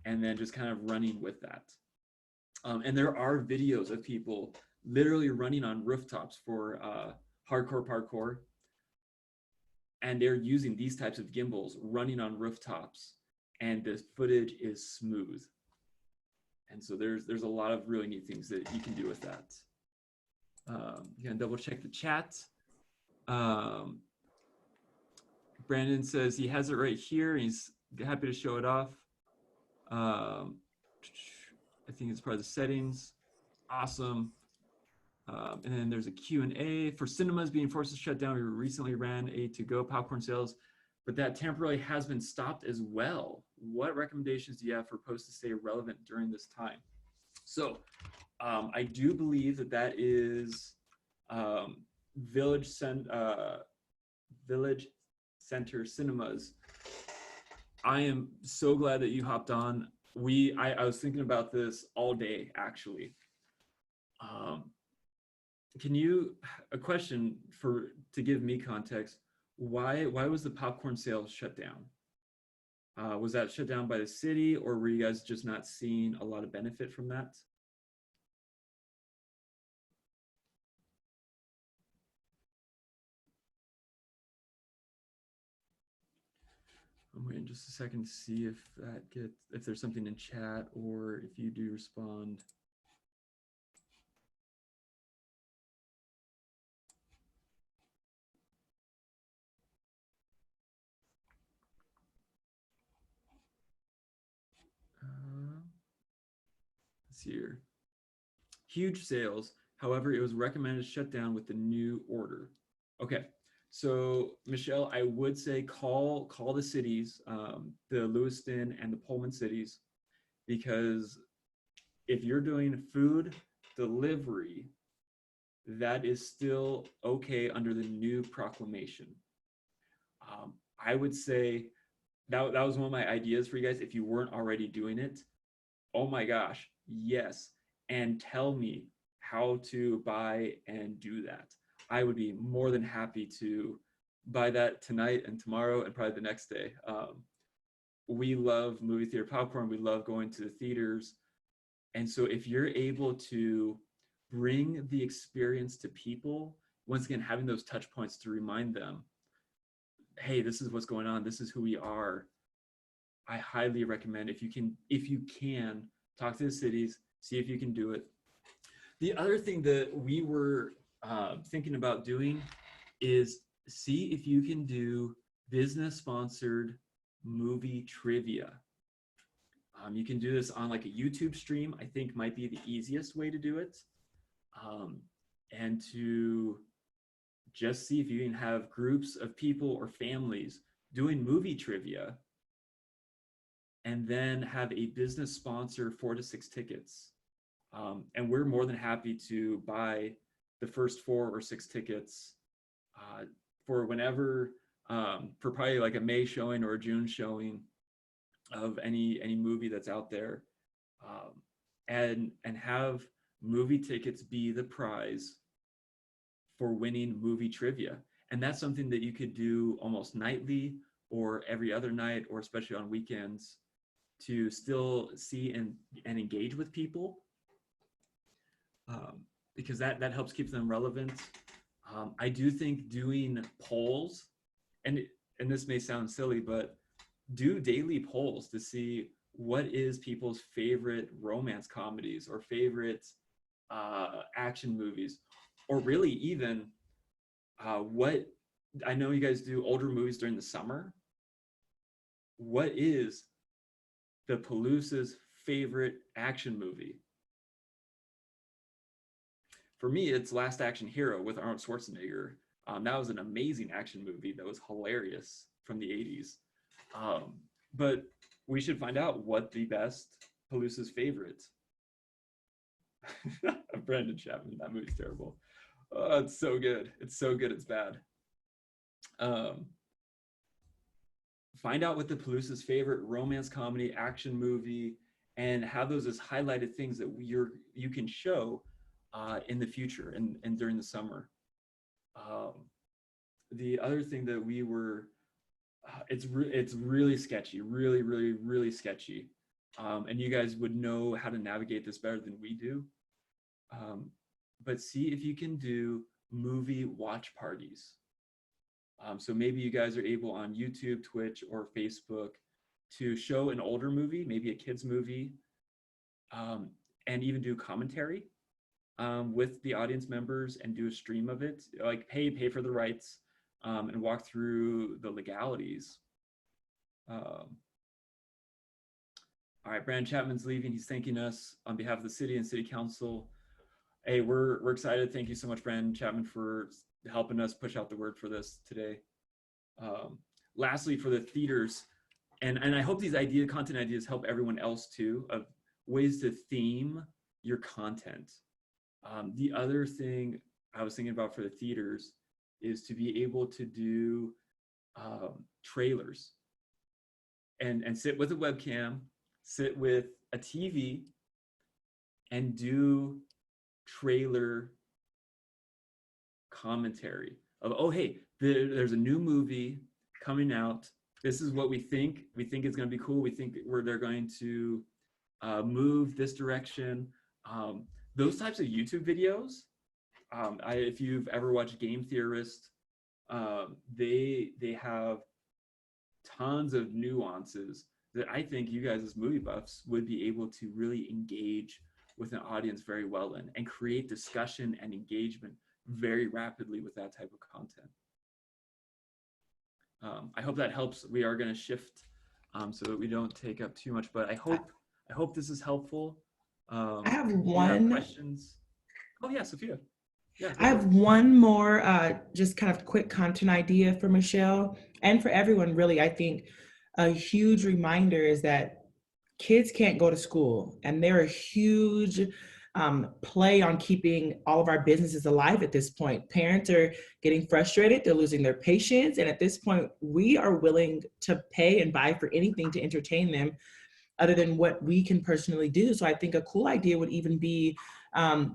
S1: and then just kind of running with that. And there are videos of people literally running on rooftops for hardcore parkour. And they're using these types of gimbals running on rooftops, and the footage is smooth. And so there's a lot of really neat things that you can do with that. You can double check the chat. Brandon says he has it right here. He's happy to show it off. I think it's part of the settings. Awesome. And then there's a Q&A. For cinemas being forced to shut down, we recently ran a to-go popcorn sales, but that temporarily has been stopped as well. What recommendations do you have for posts to stay relevant during this time? So I do believe that is Village Center Cinemas. I am so glad that you hopped on. I was thinking about this all day, actually. A question to give me context, why was the popcorn sale shut down? Was that shut down by the city, or were you guys just not seeing a lot of benefit from that? I'm waiting just a second to see if there's something in chat or if you do respond. Let's see here. Huge sales. However, it was recommended to shut down with the new order. Okay. So Michelle, I would say call the cities, the Lewiston and the Pullman cities, because if you're doing food delivery, that is still okay under the new proclamation. I would say that was one of my ideas for you guys. If you weren't already doing it, oh my gosh, yes. And tell me how to buy and do that. I would be more than happy to buy that tonight and tomorrow and probably the next day. We love movie theater popcorn. We love going to the theaters. And so if you're able to bring the experience to people. Once again, having those touch points to remind them, hey, this is what's going on. This is who we are. I highly recommend if you can talk to the cities, see if you can do it. The other thing that we were thinking about doing is see if you can do business-sponsored movie trivia. You can do this on like a YouTube stream, I think might be the easiest way to do it. And to just see if you can have groups of people or families doing movie trivia, and then have a business sponsor 4 to 6 tickets. And we're more than happy to buy the first 4 or 6 tickets for whenever, for probably like a May showing or a June showing of any movie that's out there, and have movie tickets be the prize for winning movie trivia. And that's something that you could do almost nightly or every other night, or especially on weekends, to still see and engage with people, because that helps keep them relevant. I do think doing polls, and this may sound silly, but do daily polls to see what is people's favorite romance comedies or favorite action movies, or really even what, I know you guys do older movies during the summer. What is the Palooza's favorite action movie? For me, it's Last Action Hero with Arnold Schwarzenegger. That was an amazing action movie that was hilarious from the 80s. But we should find out what the best Palooza's favorite. Brandon Chapman, that movie's terrible. Oh, it's so good. It's so good, it's bad. Find out what the Palooza's favorite romance comedy action movie, and have those as highlighted things that you can show in the future and during the summer. The other thing that we were, it's really sketchy, really sketchy. And you guys would know how to navigate this better than we do. But see if you can do movie watch parties. So maybe you guys are able on YouTube, Twitch, or Facebook to show an older movie, maybe a kid's movie, and even do commentary with the audience members and do a stream of it, like pay for the rights, and walk through the legalities. All right, Brandon Chapman's leaving. He's thanking us on behalf of the city and city council. Hey, we're excited. Thank you so much, Brandon Chapman, for helping us push out the word for this today. Lastly, for the theaters, and I hope these content ideas help everyone else too, of ways to theme your content. The other thing I was thinking about for the theaters is to be able to do trailers and sit with a webcam, sit with a TV, and do trailer commentary of, oh, hey, there's a new movie coming out. This is what we think. We think it's going to be cool. We think they're going to move this direction. Those types of YouTube videos, if you've ever watched Game Theorist, they have tons of nuances that I think you guys as movie buffs would be able to really engage with an audience very well in, and create discussion and engagement very rapidly with that type of content. I hope that helps. We are going to shift so that we don't take up too much, but I hope this is helpful.
S3: I have
S1: one questions. Oh yeah, Sophia. Yeah,
S3: I have one more just kind of quick content idea for Michelle and for everyone, really. I think a huge reminder is that kids can't go to school, and they're a huge play on keeping all of our businesses alive at this point. Parents are getting frustrated, they're losing their patience, and at this point, we are willing to pay and buy for anything to entertain them other than what we can personally do. So I think a cool idea would even be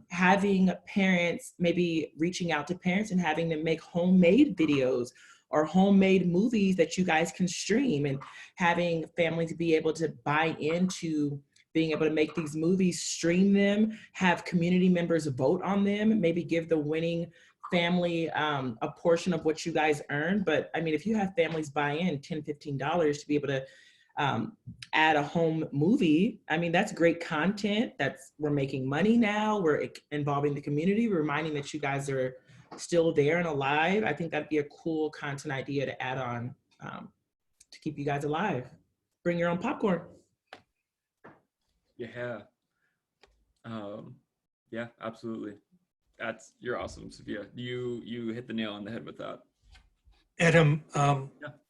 S3: having parents, maybe reaching out to parents and having them make homemade videos or homemade movies that you guys can stream, and having families be able to buy into being able to make these movies, stream them, have community members vote on them, maybe give the winning family a portion of what you guys earn. But I mean, if you have families buy in $10, $15 to be able to add a home movie, I mean, that's great content. We're making money now. We're involving the community. We're reminding that you guys are still there and alive. I think that'd be a cool content idea to add on to keep you guys alive. Bring your own popcorn.
S1: Yeah. Yeah, absolutely. You're awesome, Sophia. You hit the nail on the head with that.
S4: Adam,
S1: Yeah.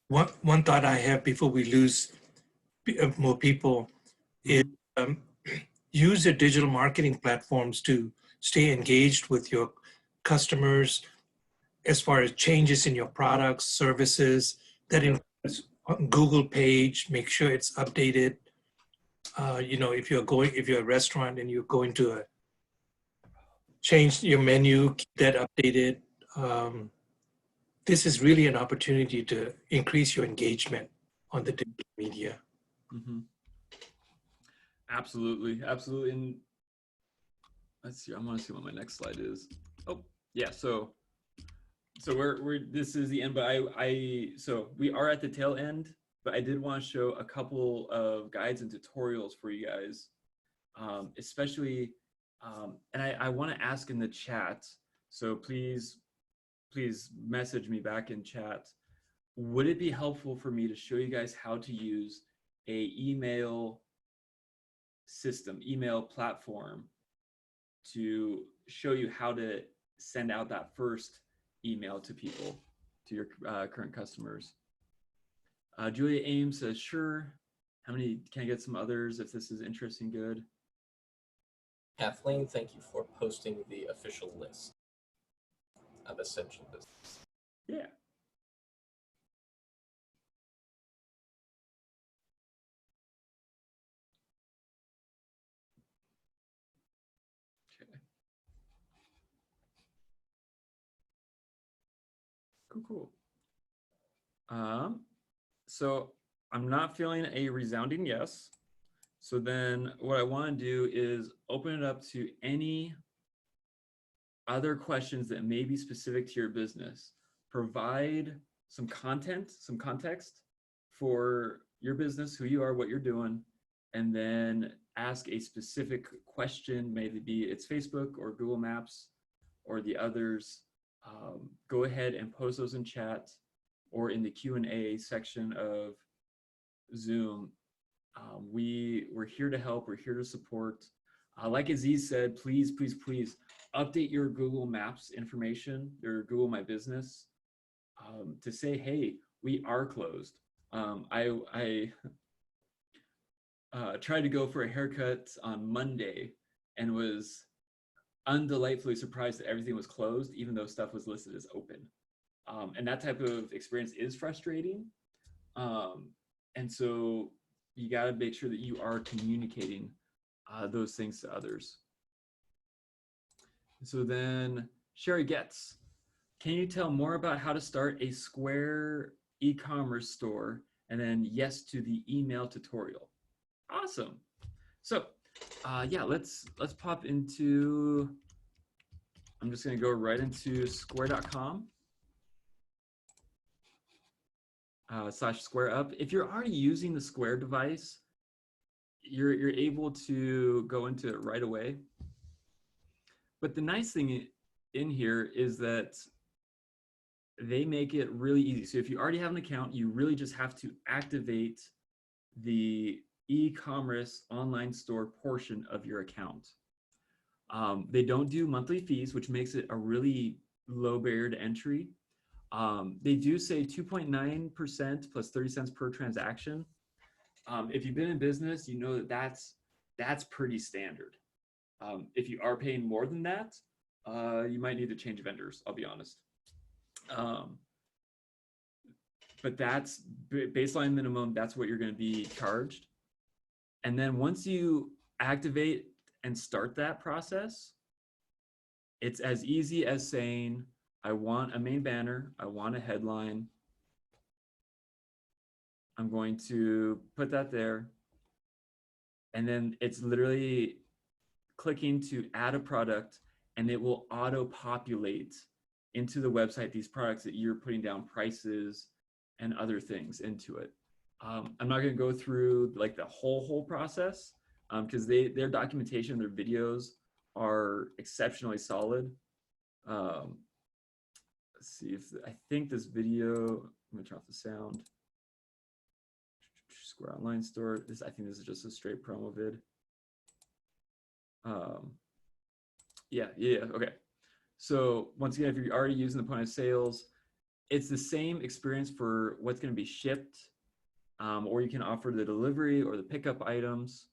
S4: one thought I have before we lose more people is use the digital marketing platforms to stay engaged with your customers as far as changes in your products, services. That includes Google page, make sure it's updated. If you're a restaurant and you're going to change your menu, keep that updated. This is really an opportunity to increase your engagement on the digital media.
S1: Mm-hmm. Absolutely. And let's see, I want to see what my next slide is. Oh, yeah. So this is the end, but so we are at the tail end, but I did want to show a couple of guides and tutorials for you guys, especially, and I want to ask in the chat, so please message me back in chat. Would it be helpful for me to show you guys how to use a email system, email platform, to show you how to send out that first email to people, to your current customers? Julia Ames says, sure. How many, can I get some others if this is interesting? Good.
S2: Kathleen, thank you for posting the official list of essential business.
S1: Yeah. Okay. Cool. So I'm not feeling a resounding yes. So then what I want to do is open it up to any other questions that may be specific to your business. Provide some content, some context for your business, who you are, what you're doing, and then ask a specific question, maybe it's Facebook or Google Maps or the others. Go ahead and post those in chat or in the Q&A section of Zoom. We're here to help. We're here to support. Like Aziz said, please update your Google Maps information, your Google My Business, to say, hey, we are closed. I tried to go for a haircut on Monday and was undelightfully surprised that everything was closed, even though stuff was listed as open. And that type of experience is frustrating. And so you got to make sure that you are communicating those things to others. So then Sherry Getz, can you tell more about how to start a Square e-commerce store? And then yes to the email tutorial. Awesome. So yeah, let's pop into, I'm just going to go right into square.com. /SquareUp. If you're already using the Square device, you're able to go into it right away. But the nice thing in here is that they make it really easy. So if you already have an account, you really just have to activate the e-commerce online store portion of your account. They don't do monthly fees, which makes it a really low barrier to entry. They do say 2.9% plus 30 cents per transaction. If you've been in business, you know that that's pretty standard. If you are paying more than that, you might need to change vendors, I'll be honest. But that's baseline minimum, that's what you're going to be charged. And then once you activate and start that process, it's as easy as saying, I want a main banner, I want a headline. I'm going to put that there. And then it's literally clicking to add a product, and it will auto populate into the website these products that you're putting down prices and other things into it. I'm not going to go through like the whole process because their documentation, their videos are exceptionally solid. Let's see if I think this video. I'm going to turn off the sound. Square Online Store. I think this is just a straight promo vid. Yeah, okay. So once again, if you're already using the point of sales, it's the same experience for what's going to be shipped, or you can offer the delivery or the pickup items.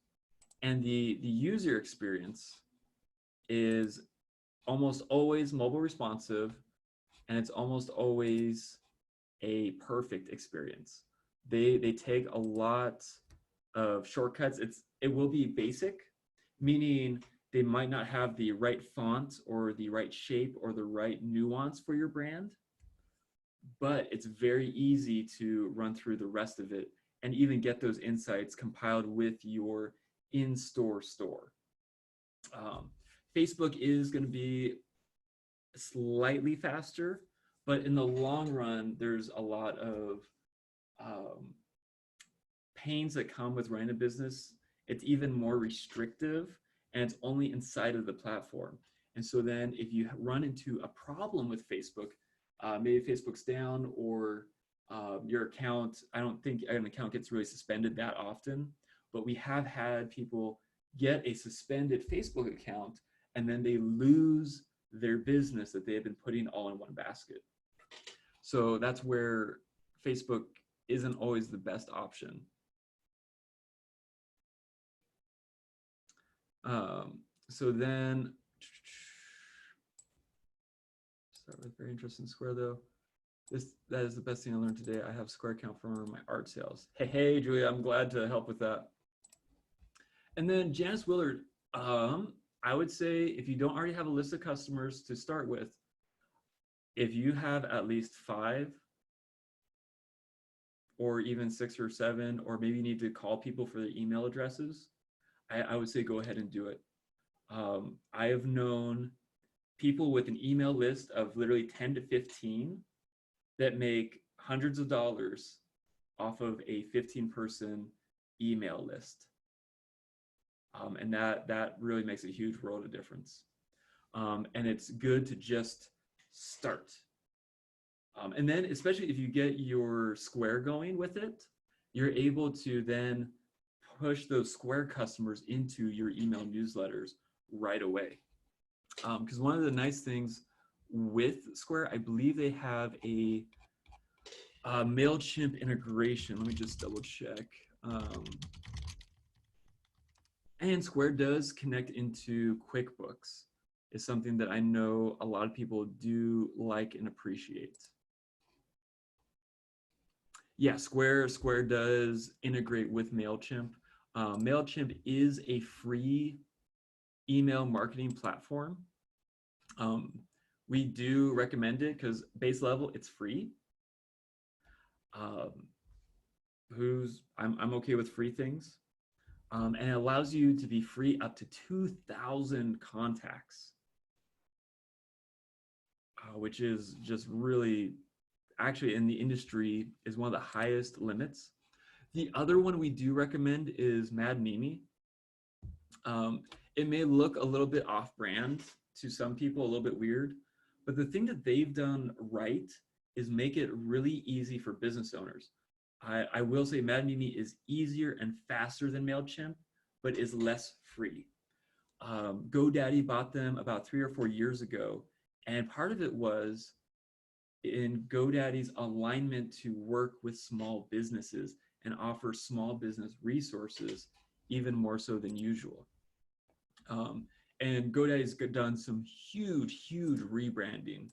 S1: And the user experience is almost always mobile responsive, and it's almost always a perfect experience. They take a lot of shortcuts. It will be basic, meaning they might not have the right font or the right shape or the right nuance for your brand, but it's very easy to run through the rest of it and even get those insights compiled with your in-store store. Facebook is going to be slightly faster, but in the long run, there's a lot of pains that come with running a business. It's even more restrictive, and it's only inside of the platform. And so then if you run into a problem with Facebook, maybe Facebook's down, or your account, I don't think an account gets really suspended that often, but we have had people get a suspended Facebook account and then they lose their business that they have been putting all in one basket. So that's where Facebook isn't always the best option. So then, start with very interesting Square though. That is the best thing I learned today. I have Square account for my art sales. Hey, Julia, I'm glad to help with that. And then Janice Willard, I would say if you don't already have a list of customers to start with, if you have at least 5 or even 6 or 7, or maybe you need to call people for their email addresses, I would say go ahead and do it. I have known people with an email list of literally 10 to 15 that make hundreds of dollars off of a 15-person email list. And that really makes a huge world of difference. And it's good to just start. And then, especially if you get your Square going with it, you're able to then push those Square customers into your email newsletters right away. Because one of the nice things with Square, I believe they have a MailChimp integration. Let me just double check. And Square does connect into QuickBooks. It's something that I know a lot of people do like and appreciate. Yeah, Square does integrate with MailChimp. MailChimp is a free email marketing platform. We do recommend it because base level, it's free. I'm okay with free things. And it allows you to be free up to 2,000 contacts, which is just really, actually in the industry, is one of the highest limits. The other one we do recommend is Mad Mimi. It may look a little bit off-brand to some people, a little bit weird, but the thing that they've done right is make it really easy for business owners. I will say Mad Mimi is easier and faster than MailChimp, but is less free. GoDaddy bought them about 3 or 4 years ago, and part of it was in GoDaddy's alignment to work with small businesses and offer small business resources even more so than usual. And GoDaddy's done some huge rebranding.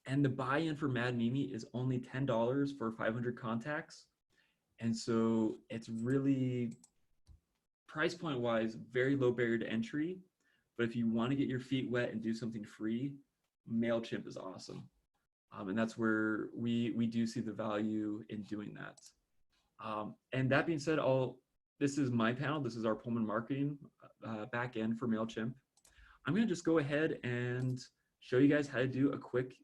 S1: And the buy-in for Mad Mimi is only $10 for 500 contacts. And so it's really, price point wise, very low barrier to entry. But if you want to get your feet wet and do something free, MailChimp is awesome. And that's where we do see the value in doing that. And that being said, this is my panel. This is our Pullman marketing backend for MailChimp. I'm going to just go ahead and show you guys how to do a quick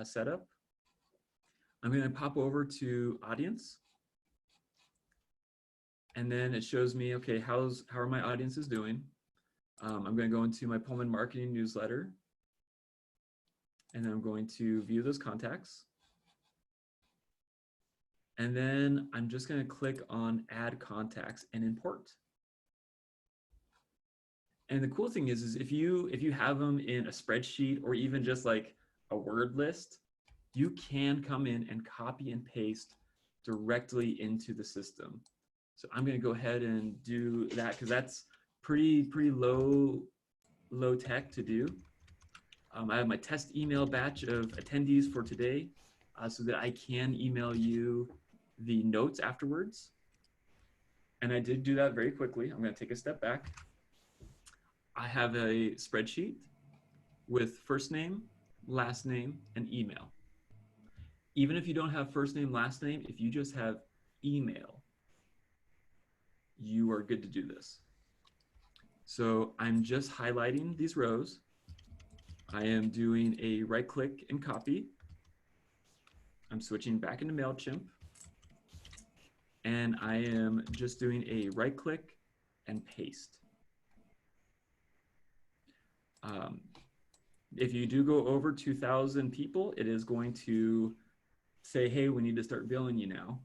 S1: setup. I'm going to pop over to audience. And then it shows me, okay, how are my audiences doing? I'm going to go into my Pullman marketing newsletter. And then I'm going to view those contacts. And then I'm just going to click on add contacts and import. And the cool thing is if you have them in a spreadsheet or even just like a word list, you can come in and copy and paste directly into the system. So I'm going to go ahead and do that because that's pretty low tech to do. I have my test email batch of attendees for today so that I can email you the notes afterwards. And I did do that very quickly. I'm going to take a step back. I have a spreadsheet with first name, last name, and email. Even if you don't have first name, last name, if you just have email, you are good to do this. So I'm just highlighting these rows. I am doing a right click and copy. I'm switching back into MailChimp. And I am just doing a right click and paste. If you do go over 2,000 people, it is going to say, hey, we need to start billing you now.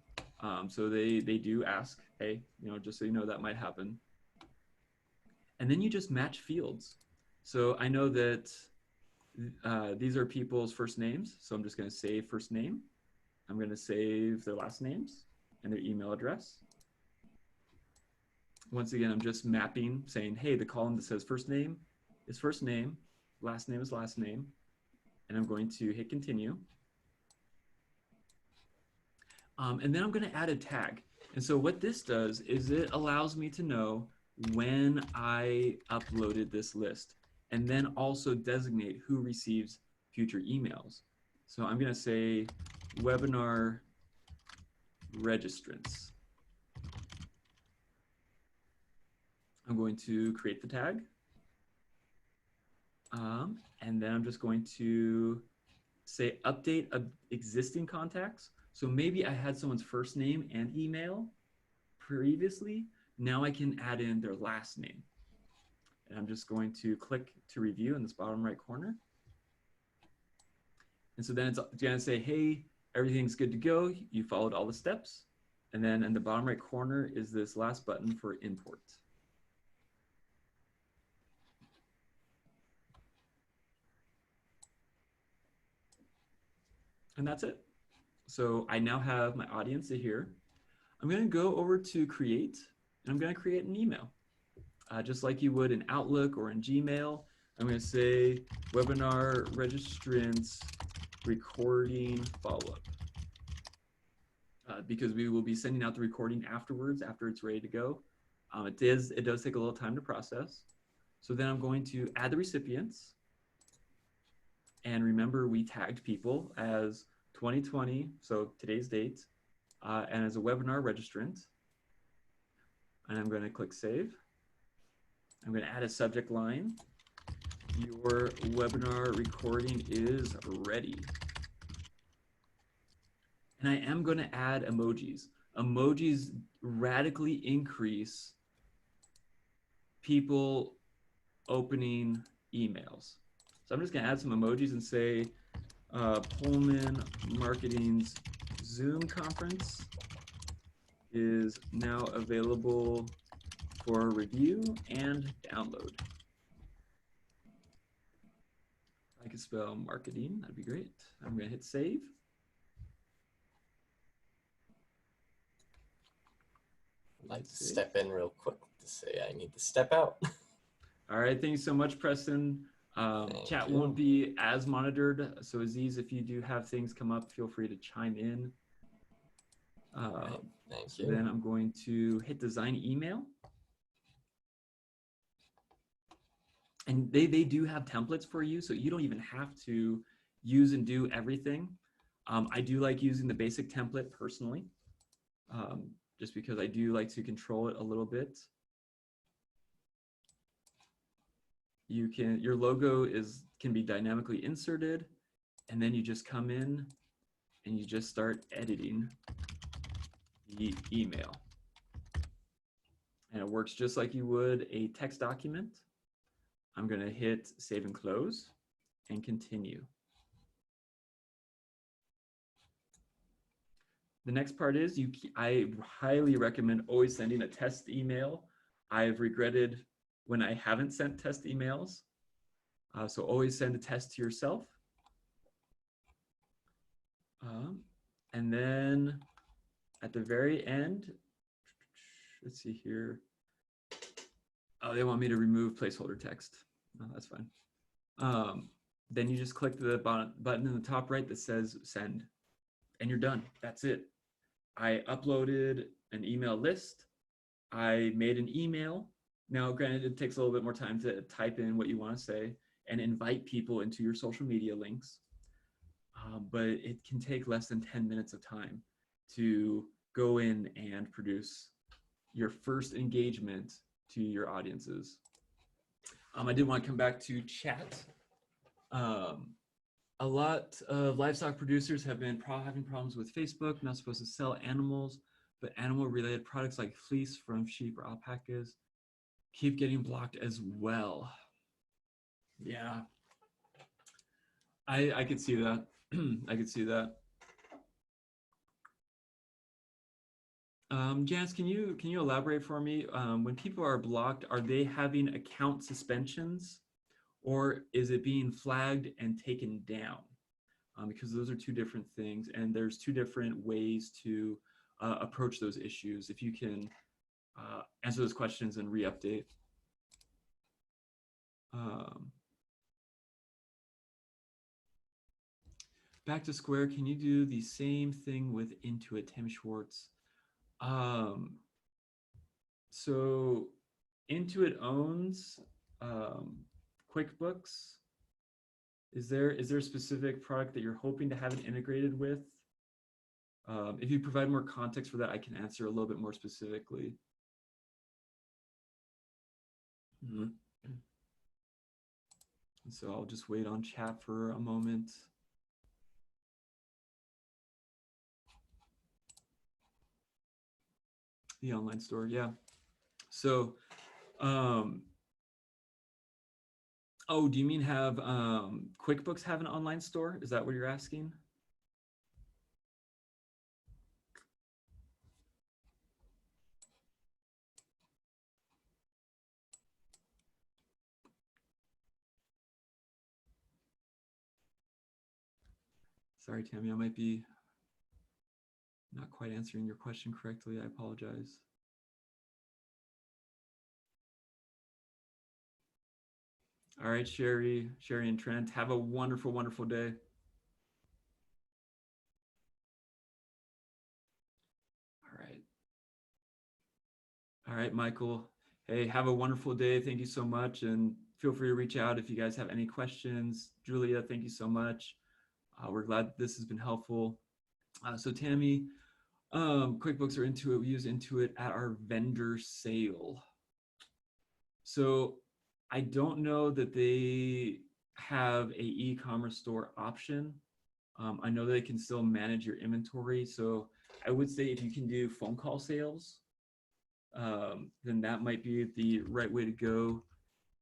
S1: So they do ask, hey, just so you know, that might happen. And then you just match fields. So I know that these are people's first names. So I'm just going to save first name. I'm going to save their last names and their email address. Once again, I'm just mapping, saying, hey, the column that says first name is first name, last name is last name, and I'm going to hit continue. And then I'm going to add a tag. And so what this does is it allows me to know when I uploaded this list, and then also designate who receives future emails. So I'm going to say webinar registrants. I'm going to create the tag. And then I'm just going to say update existing contacts. So maybe I had someone's first name and email previously. Now I can add in their last name. And I'm just going to click to review in this bottom right corner. And so then it's going to say, hey, everything's good to go. You followed all the steps. And then in the bottom right corner is this last button for import. And that's it. So I now have my audience here. I'm going to go over to create, and I'm going to create an email. Just like you would in Outlook or in Gmail, I'm going to say webinar registrants recording follow-up. Because we will be sending out the recording afterwards, after it's ready to go. It does take a little time to process. So then I'm going to add the recipients. And remember, we tagged people as 2020, so today's date, and as a webinar registrant. And I'm going to click save. I'm going to add a subject line. Your webinar recording is ready. And I am going to add emojis. Emojis radically increase people opening emails. So I'm just going to add some emojis and say Pullman Marketing's Zoom conference is now available for review and download. I could spell marketing, that'd be great. I'm going to hit save.
S2: I'd like to step in real quick to say I need to step out.
S1: All right, thank you so much, Preston. Chat won't be as monitored, so Aziz, if you do have things come up, feel free to chime in.
S2: Right, thank you.
S1: Then I'm going to hit design email. And they do have templates for you, so you don't even have to use and do everything. I do like using the basic template personally. just because I do like to control it a little bit. Your logo can be dynamically inserted, and then you just come in and you just start editing the email. And it works just like you would a text document. I'm going to hit save and close and continue. The next part is I highly recommend always sending a test email. I've regretted when I haven't sent test emails. So always send a test to yourself. And then at the very end, let's see here. Oh, they want me to remove placeholder text. Oh, that's fine. Then you just click the button in the top right that says send, and you're done. That's it. I uploaded an email list. I made an email. Now, granted, it takes a little bit more time to type in what you want to say and invite people into your social media links. But it can take less than 10 minutes of time to go in and produce your first engagement to your audiences. I did want to come back to chat. A lot of livestock producers have been having problems with Facebook, not supposed to sell animals, but animal-related products like fleece from sheep or alpacas keep getting blocked as well. Yeah, I could see that. I could see that. Janice, can you elaborate for me? When people are blocked, are they having account suspensions, or is it being flagged and taken down? Because those are two different things, and there's two different ways to approach those issues. If you can answer those questions and re-update. Back to Square, can you do the same thing with Intuit, Tammy Schwartz? So Intuit owns QuickBooks. Is there a specific product that you're hoping to have it integrated with? If you provide more context for that, I can answer a little bit more specifically. And so I'll just wait on chat for a moment. The online store, yeah. So, oh, do you mean have QuickBooks have an online store? Is that what you're asking? Sorry, Tammy, I might be not quite answering your question correctly. I apologize. All right, Sherry and Trent, have a wonderful, wonderful day. All right, Michael. Hey, have a wonderful day. Thank you so much. And feel free to reach out if you guys have any questions. Julia, thank you so much. We're glad this has been helpful. So Tammy, QuickBooks or Intuit, we use Intuit at our vendor sale. So I don't know that they have a e-commerce store option. I know they can still manage your inventory. So I would say if you can do phone call sales, then that might be the right way to go.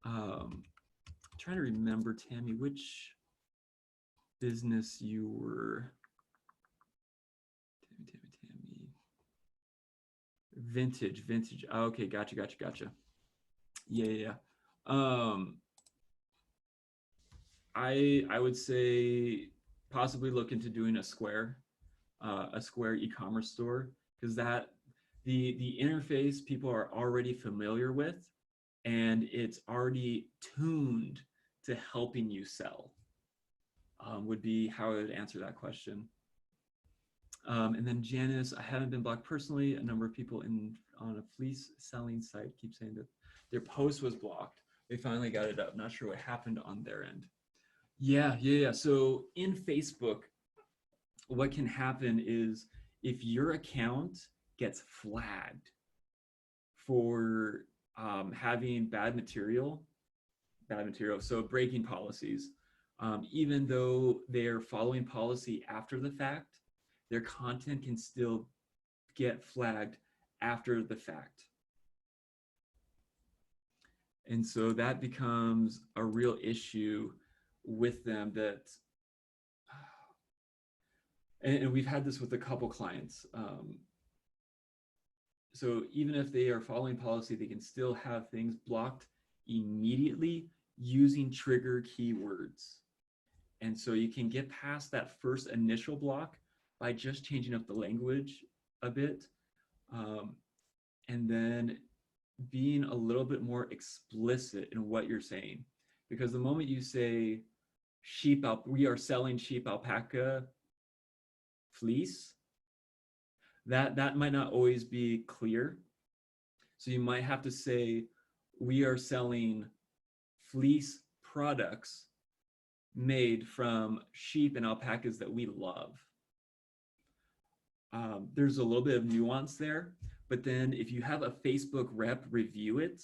S1: I'm trying to remember, Tammy, which business you were. Tammy. Vintage. Oh, okay, gotcha. Yeah. I would say possibly look into doing a Square e-commerce store, because that the interface people are already familiar with, and it's already tuned to helping you sell. Would be how I would answer that question. And then Janice, I haven't been blocked personally. A number of people on a fleece selling site keep saying that their post was blocked. They finally got it up. Not sure what happened on their end. Yeah. So in Facebook, what can happen is if your account gets flagged for having bad material, so breaking policies. Even though they're following policy after the fact, their content can still get flagged after the fact. And so that becomes a real issue with them that, and we've had this with a couple clients. So even if they are following policy, they can still have things blocked immediately using trigger keywords. And so you can get past that first initial block by just changing up the language a bit. And then being a little bit more explicit in what you're saying. Because the moment you say we are selling sheep alpaca fleece, that might not always be clear. So you might have to say, we are selling fleece products made from sheep and alpacas that we love. There's a little bit of nuance there, but then if you have a Facebook rep review it,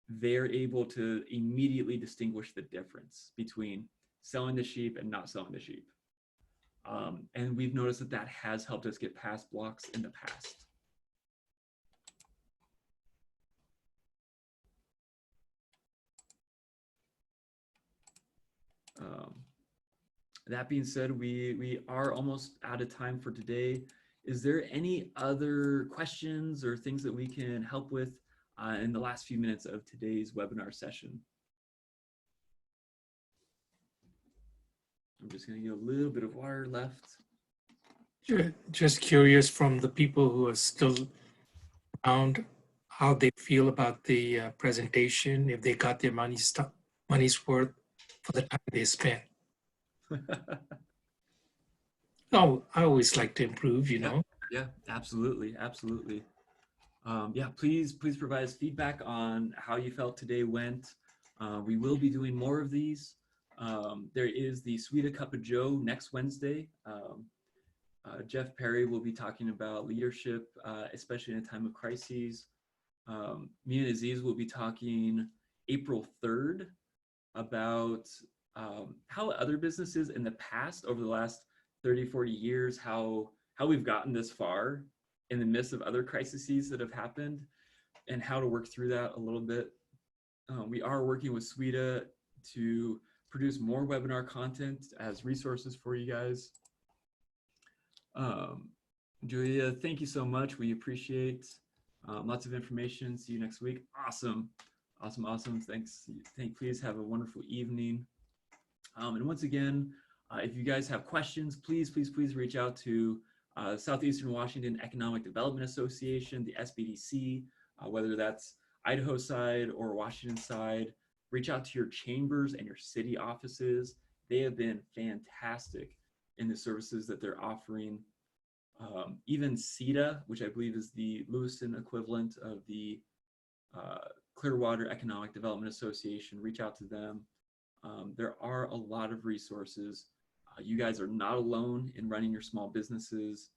S1: they're able to immediately distinguish the difference between selling the sheep and not selling the sheep. And we've noticed that has helped us get past blocks in the past. That being said, we are almost out of time for today. Is there any other questions or things that we can help with in the last few minutes of today's webinar session? I'm just going to get a little bit of water left.
S4: Just curious from the people who are still around, how they feel about the presentation, if they got their money's worth for the time they spent. Oh, I always like to improve, you know.
S1: Yeah, absolutely, absolutely. Yeah, please provide us feedback on how you felt today went. We will be doing more of these. There is the Sweet a Cup of Joe next Wednesday. Jeff Perry will be talking about leadership, especially in a time of crises. Me and Aziz will be talking April 3rd about how other businesses in the past, over the last 30, 40 years, how we've gotten this far in the midst of other crises that have happened, and how to work through that a little bit. We are working with Sweeta to produce more webinar content as resources for you guys. Julia, thank you so much. We appreciate lots of information. See you next week. Awesome. Thanks. Please have a wonderful evening. And once again, if you guys have questions, please reach out to Southeastern Washington Economic Development Association, the SBDC, whether that's Idaho side or Washington side. Reach out to your chambers and your city offices. They have been fantastic in the services that they're offering. Even CETA, which I believe is the Lewiston equivalent of the Clearwater Economic Development Association, reach out to them. There are a lot of resources. You guys are not alone in running your small businesses,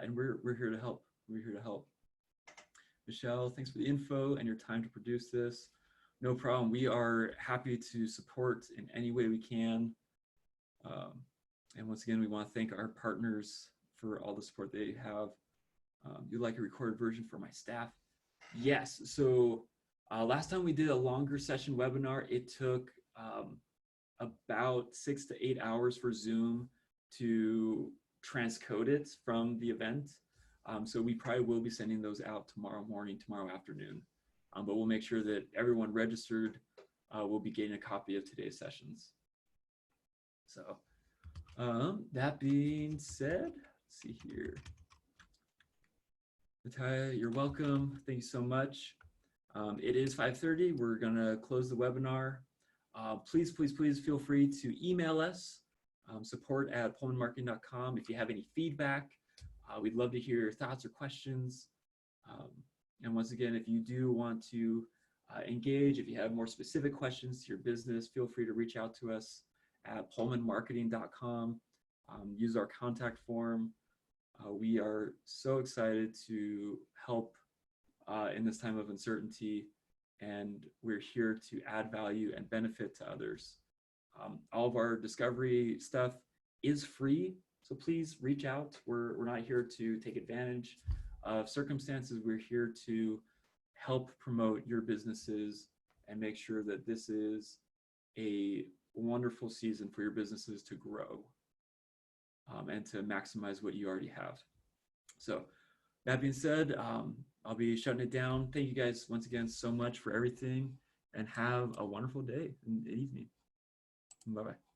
S1: and we're here to help. We're here to help. Michelle, thanks for the info and your time to produce this. No problem. We are happy to support in any way we can. And once again, we want to thank our partners for all the support they have. You'd like a recorded version for my staff? Yes. So last time we did a longer session webinar, it took about 6 to 8 hours for Zoom to transcode it from the event. So we probably will be sending those out tomorrow morning, tomorrow afternoon. But we'll make sure that everyone registered will be getting a copy of today's sessions. So that being said, let's see here. Natalia, you're welcome. Thank you so much. It is 5:30. We're gonna close the webinar. Please feel free to email us, support@pullmanmarketing.com if you have any feedback. We'd love to hear your thoughts or questions. And once again, if you do want to engage, if you have more specific questions to your business, feel free to reach out to us at pullmanmarketing.com. Use our contact form. We are so excited to help in this time of uncertainty, and we're here to add value and benefit to others. All of our discovery stuff is free, so please reach out. We're not here to take advantage of circumstances. We're here to help promote your businesses and make sure that this is a wonderful season for your businesses to grow and to maximize what you already have. So that being said, I'll be shutting it down. Thank you guys once again so much for everything, and have a wonderful day and evening. Bye-bye.